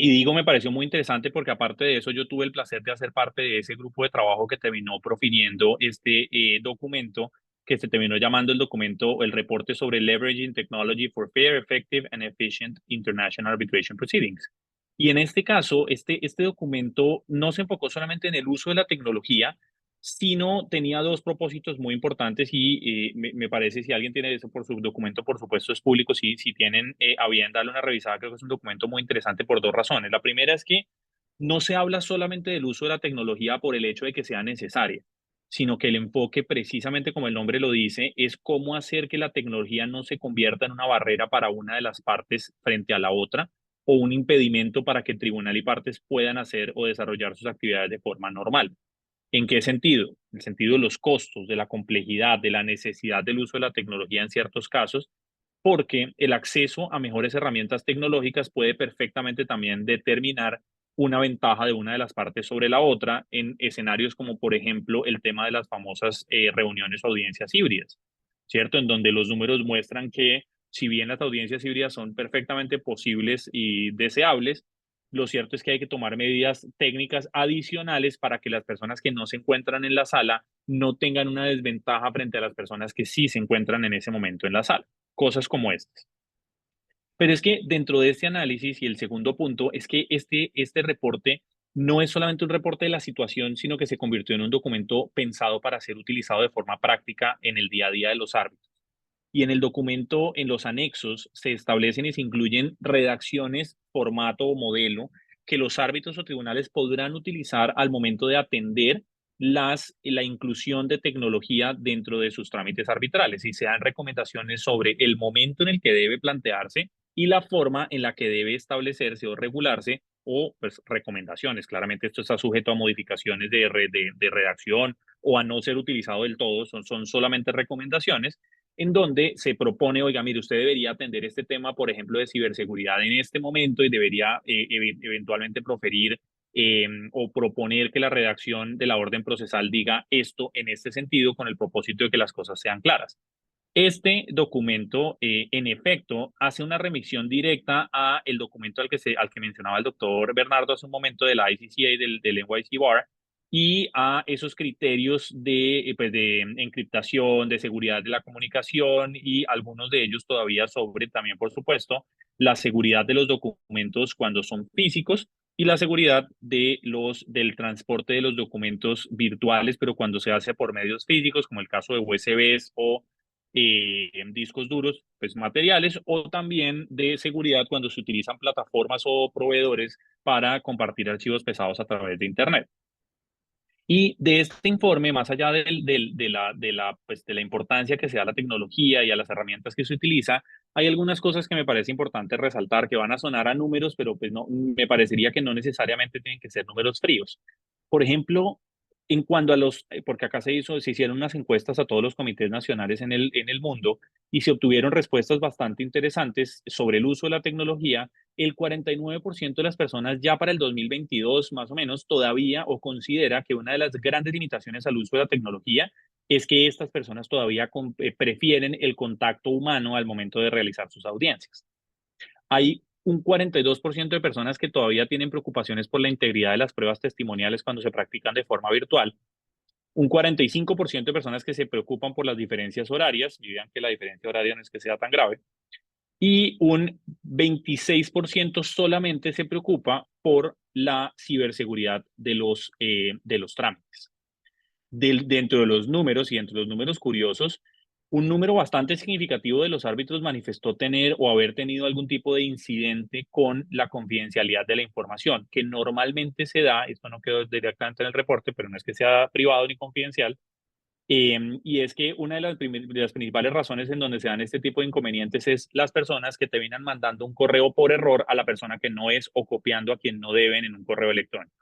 Y digo, me pareció muy interesante porque aparte de eso, yo tuve el placer de hacer parte de ese grupo de trabajo que terminó profiriendo este documento, que se terminó llamando el documento, o el reporte sobre Leveraging Technology for Fair, Effective and Efficient International Arbitration Proceedings. Y en este caso, este documento no se enfocó solamente en el uso de la tecnología, sino tenía dos propósitos muy importantes y me parece, si alguien tiene eso por su documento, por supuesto es público, si tienen a bien darle una revisada, creo que es un documento muy interesante por dos razones. La primera es que no se habla solamente del uso de la tecnología por el hecho de que sea necesaria, sino que el enfoque, precisamente como el nombre lo dice, es cómo hacer que la tecnología no se convierta en una barrera para una de las partes frente a la otra o un impedimento para que el tribunal y partes puedan hacer o desarrollar sus actividades de forma normal. ¿En qué sentido? En el sentido de los costos, de la complejidad, de la necesidad del uso de la tecnología en ciertos casos, porque el acceso a mejores herramientas tecnológicas puede perfectamente también determinar una ventaja de una de las partes sobre la otra en escenarios como, por ejemplo, el tema de las famosas reuniones o audiencias híbridas, ¿cierto? En donde los números muestran que si bien las audiencias híbridas son perfectamente posibles y deseables, lo cierto es que hay que tomar medidas técnicas adicionales para que las personas que no se encuentran en la sala no tengan una desventaja frente a las personas que sí se encuentran en ese momento en la sala. Cosas como estas. Pero es que dentro de este análisis y el segundo punto es que este reporte no es solamente un reporte de la situación, sino que se convirtió en un documento pensado para ser utilizado de forma práctica en el día a día de los árbitros. Y en el documento, en los anexos, se establecen y se incluyen redacciones, formato o modelo que los árbitros o tribunales podrán utilizar al momento de atender la inclusión de tecnología dentro de sus trámites arbitrales y se dan recomendaciones sobre el momento en el que debe plantearse y la forma en la que debe establecerse o regularse o pues recomendaciones. Claramente esto está sujeto a modificaciones de redacción o a no ser utilizado del todo, son solamente recomendaciones en donde se propone, oiga, mire, usted debería atender este tema, por ejemplo, de ciberseguridad en este momento y debería eventualmente proferir o proponer que la redacción de la orden procesal diga esto en este sentido con el propósito de que las cosas sean claras. Este documento, en efecto, hace una remisión directa a el documento al que mencionaba el doctor Bernardo hace un momento de la ICCA, del NYC Bar, y a esos criterios pues de encriptación, de seguridad de la comunicación y algunos de ellos todavía sobre también, por supuesto, la seguridad de los documentos cuando son físicos y la seguridad del transporte de los documentos virtuales, pero cuando se hace por medios físicos, como el caso de USBs o discos duros, pues materiales, o también de seguridad cuando se utilizan plataformas o proveedores para compartir archivos pesados a través de Internet. Y de este informe, más allá pues, de la importancia que se da a la tecnología y a las herramientas que se utiliza, hay algunas cosas que me parece importante resaltar que van a sonar a números, pero pues no, me parecería que no necesariamente tienen que ser números fríos. Por ejemplo, En cuanto a porque acá se hicieron unas encuestas a todos los comités nacionales en el mundo y se obtuvieron respuestas bastante interesantes sobre el uso de la tecnología. El 49% de las personas ya para el 2022 más o menos todavía o considera que una de las grandes limitaciones al uso de la tecnología es que estas personas todavía prefieren el contacto humano al momento de realizar sus audiencias. Hay un 42% de personas que todavía tienen preocupaciones por la integridad de las pruebas testimoniales cuando se practican de forma virtual. Un 45% de personas que se preocupan por las diferencias horarias, y vean que la diferencia horaria no es que sea tan grave, y un 26% solamente se preocupa por la ciberseguridad de los trámites. Dentro de los números y entre los números curiosos, un número bastante significativo de los árbitros manifestó tener o haber tenido algún tipo de incidente con la confidencialidad de la información, que normalmente se da, esto no quedó directamente en el reporte, pero no es que sea privado ni confidencial, y es que una de las principales razones en donde se dan este tipo de inconvenientes es las personas que te vienen mandando un correo por error a la persona que no es o copiando a quien no deben en un correo electrónico.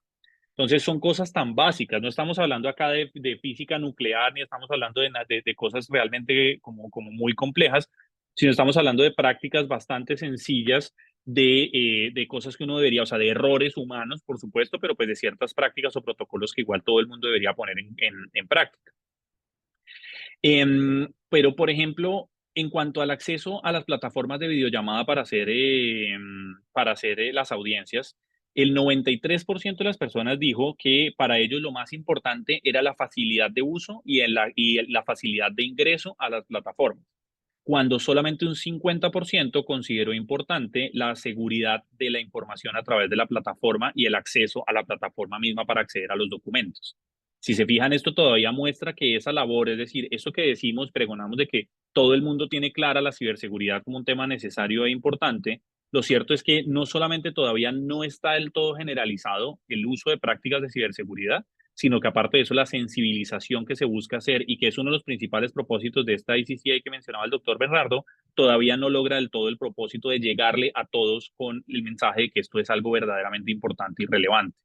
Entonces son cosas tan básicas, no estamos hablando acá de física nuclear, ni estamos hablando de cosas realmente como muy complejas, sino estamos hablando de prácticas bastante sencillas de cosas que uno debería, o sea, de errores humanos, por supuesto, pero pues de ciertas prácticas o protocolos que igual todo el mundo debería poner en práctica. Pero, por ejemplo, en cuanto al acceso a las plataformas de videollamada para hacer las audiencias, el 93% de las personas dijo que para ellos lo más importante era la facilidad de uso y la facilidad de ingreso a las plataformas, cuando solamente un 50% consideró importante la seguridad de la información a través de la plataforma y el acceso a la plataforma misma para acceder a los documentos. Si se fijan, esto todavía muestra que esa labor, es decir, eso que decimos, pregonamos de que todo el mundo tiene clara la ciberseguridad como un tema necesario e importante, lo cierto es que no solamente todavía no está del todo generalizado el uso de prácticas de ciberseguridad, sino que aparte de eso, la sensibilización que se busca hacer y que es uno de los principales propósitos de esta ICCA que mencionaba el doctor Bernardo, todavía no logra del todo el propósito de llegarle a todos con el mensaje de que esto es algo verdaderamente importante y relevante.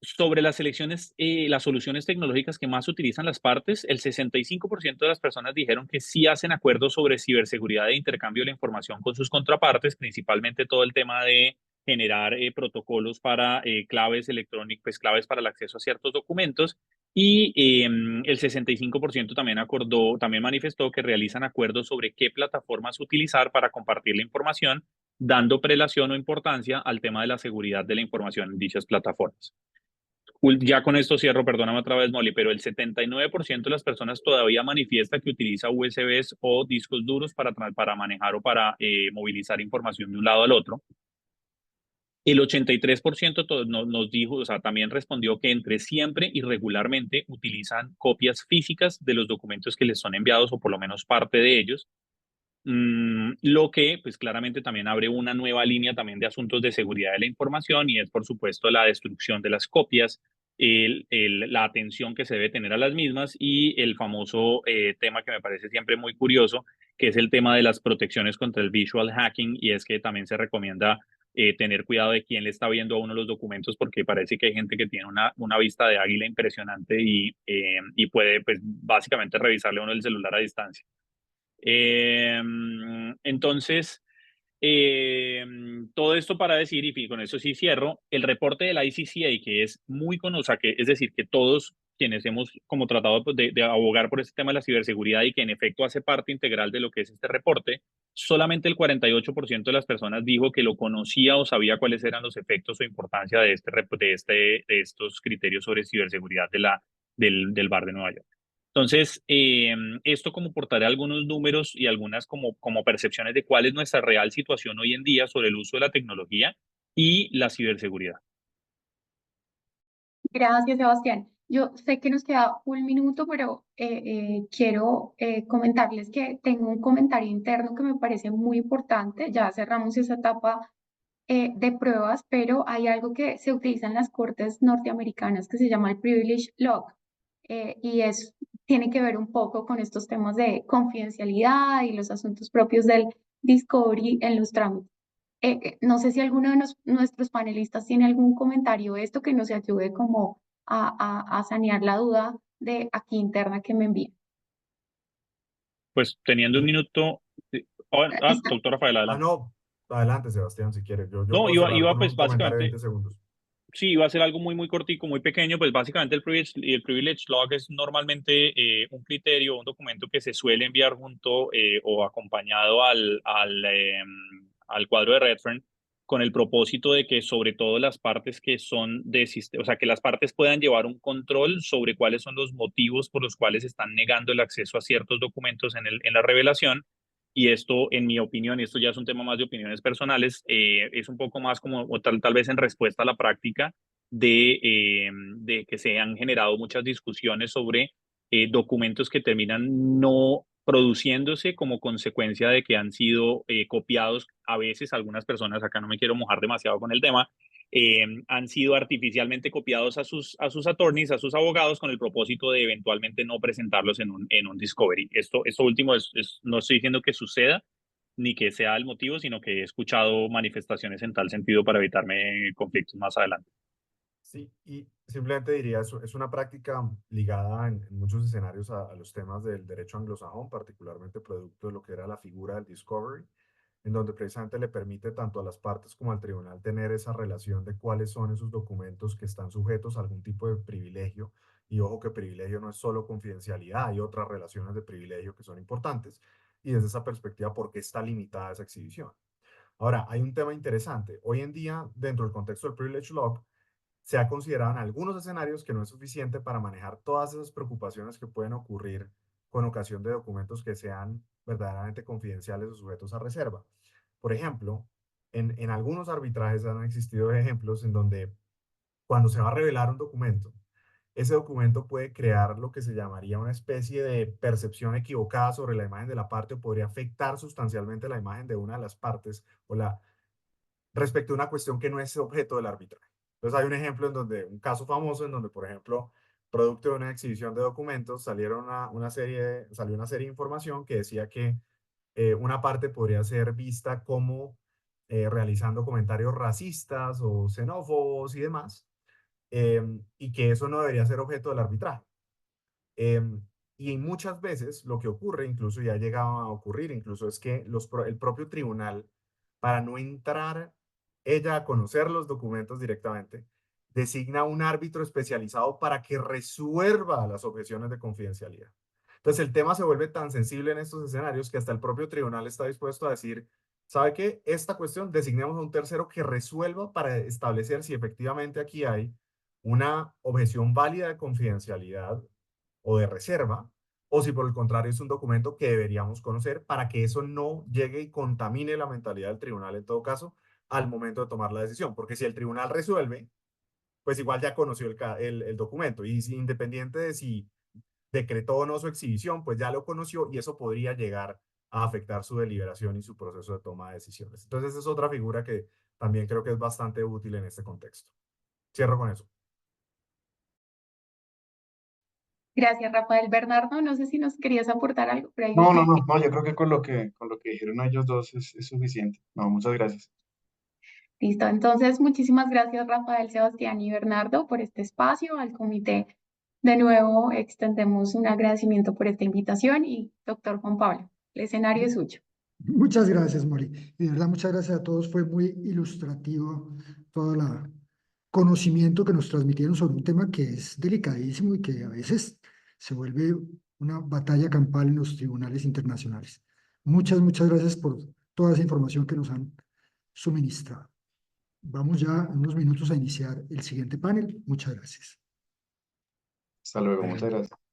Sobre las soluciones tecnológicas que más utilizan las partes, el 65% de las personas dijeron que sí hacen acuerdos sobre ciberseguridad e intercambio de la información con sus contrapartes, principalmente todo el tema de generar protocolos para claves electrónicas, pues claves para el acceso a ciertos documentos. Y el 65% también manifestó que realizan acuerdos sobre qué plataformas utilizar para compartir la información, dando prelación o importancia al tema de la seguridad de la información en dichas plataformas. Ya con esto cierro, perdóname otra vez, Molly, pero el 79% de las personas todavía manifiesta que utiliza USBs o discos duros para manejar o para movilizar información de un lado al otro. El 83% nos dijo, o sea, también respondió que entre siempre y regularmente utilizan copias físicas de los documentos que les son enviados o por lo menos parte de ellos. Lo que pues claramente también abre una nueva línea también de asuntos de seguridad de la información y es por supuesto la destrucción de las copias, la atención que se debe tener a las mismas y el famoso tema que me parece siempre muy curioso, que es el tema de las protecciones contra el visual hacking, y es que también se recomienda tener cuidado de quién le está viendo a uno los documentos, porque parece que hay gente que tiene una vista de águila impresionante y puede pues básicamente revisarle a uno el celular a distancia. Entonces, todo esto para decir, y con eso sí cierro, el reporte de la ICCA, que es muy conocido, es decir, que todos quienes hemos como tratado de abogar por este tema de la ciberseguridad y que en efecto hace parte integral de lo que es este reporte, solamente el 48% de las personas dijo que lo conocía o sabía cuáles eran los efectos o importancia de estos criterios sobre ciberseguridad del bar de Nueva York. Entonces, esto como portaré algunos números y algunas como percepciones de cuál es nuestra real situación hoy en día sobre el uso de la tecnología y la ciberseguridad. Gracias, Sebastián. Yo sé que nos queda un minuto, pero quiero comentarles que tengo un comentario interno que me parece muy importante. Ya cerramos esa etapa de pruebas, pero hay algo que se utiliza en las cortes norteamericanas que se llama el privilege log, y tiene que ver un poco con estos temas de confidencialidad y los asuntos propios del discovery en los trámites. No sé si alguno de nuestros panelistas tiene algún comentario de esto que nos ayude como a sanear la duda de aquí interna que me envíen. Pues teniendo un minuto, Está. doctor Rafael, adelante. No, adelante, Sebastián, si quieres. Yo No, puedo cerrar iba con pues un comentario de básicamente, 20 segundos. sí, iba a ser algo muy, muy cortico, muy pequeño, pues básicamente el privilege log es normalmente un criterio, un documento que se suele enviar junto o acompañado al cuadro de Redfern con el propósito de que sobre todo las partes que son de sistema, o sea, que las partes puedan llevar un control sobre cuáles son los motivos por los cuales están negando el acceso a ciertos documentos en la revelación. Y esto, en mi opinión, y esto ya es un tema más de opiniones personales, es un poco más como o tal vez en respuesta a la práctica de que se han generado muchas discusiones sobre documentos que terminan no produciéndose como consecuencia de que han sido copiados a veces algunas personas, acá no me quiero mojar demasiado con el tema, han sido artificialmente copiados a sus attorneys, a sus abogados, con el propósito de eventualmente no presentarlos en un discovery. Esto último no estoy diciendo que suceda ni que sea el motivo, sino que he escuchado manifestaciones en tal sentido para evitarme conflictos más adelante. Sí, y simplemente diría, es una práctica ligada en muchos escenarios a los temas del derecho anglosajón, particularmente producto de lo que era la figura del discovery, en donde precisamente le permite tanto a las partes como al tribunal tener esa relación de cuáles son esos documentos que están sujetos a algún tipo de privilegio. Y ojo que privilegio no es solo confidencialidad, hay otras relaciones de privilegio que son importantes. Y desde esa perspectiva, ¿por qué está limitada esa exhibición? Ahora, hay un tema interesante. Hoy en día, dentro del contexto del privilege log, se ha considerado en algunos escenarios que no es suficiente para manejar todas esas preocupaciones que pueden ocurrir con ocasión de documentos que sean verdaderamente confidenciales o sujetos a reserva. Por ejemplo, en algunos arbitrajes han existido ejemplos en donde cuando se va a revelar un documento, ese documento puede crear lo que se llamaría una especie de percepción equivocada sobre la imagen de la parte o podría afectar sustancialmente la imagen de una de las partes o respecto a una cuestión que no es objeto del arbitraje. Entonces hay un ejemplo en donde, un caso famoso en donde, por ejemplo, producto de una exhibición de documentos, salió una serie de información que decía que una parte podría ser vista como realizando comentarios racistas o xenófobos y demás, y que eso no debería ser objeto del arbitraje. Y muchas veces lo que ocurre, incluso ya ha llegado a ocurrir, incluso es que el propio tribunal, para no entrar ella a conocer los documentos directamente, designa un árbitro especializado para que resuelva las objeciones de confidencialidad. Entonces el tema se vuelve tan sensible en estos escenarios que hasta el propio tribunal está dispuesto a decir, ¿sabe qué? Esta cuestión designemos a un tercero que resuelva para establecer si efectivamente aquí hay una objeción válida de confidencialidad o de reserva, o si por el contrario es un documento que deberíamos conocer para que eso no llegue y contamine la mentalidad del tribunal en todo caso al momento de tomar la decisión. Porque si el tribunal resuelve, pues igual ya conoció el documento y si, independiente de si decretó o no su exhibición, pues ya lo conoció y eso podría llegar a afectar su deliberación y su proceso de toma de decisiones. Entonces es otra figura que también creo que es bastante útil en este contexto. Cierro con eso. Gracias, Rafael. Bernardo, no sé si nos querías aportar algo por ahí. No, yo creo que con lo que dijeron ellos dos es suficiente. No, muchas gracias. Listo, entonces muchísimas gracias Rafael, Sebastián y Bernardo por este espacio. Al comité de nuevo extendemos un agradecimiento por esta invitación y doctor Juan Pablo, el escenario es suyo. Muchas gracias, Mori. Y de verdad, muchas gracias a todos. Fue muy ilustrativo todo el conocimiento que nos transmitieron sobre un tema que es delicadísimo y que a veces se vuelve una batalla campal en los tribunales internacionales. Muchas gracias por toda esa información que nos han suministrado. Vamos ya en unos minutos a iniciar el siguiente panel. Muchas gracias. Hasta luego, muchas gracias.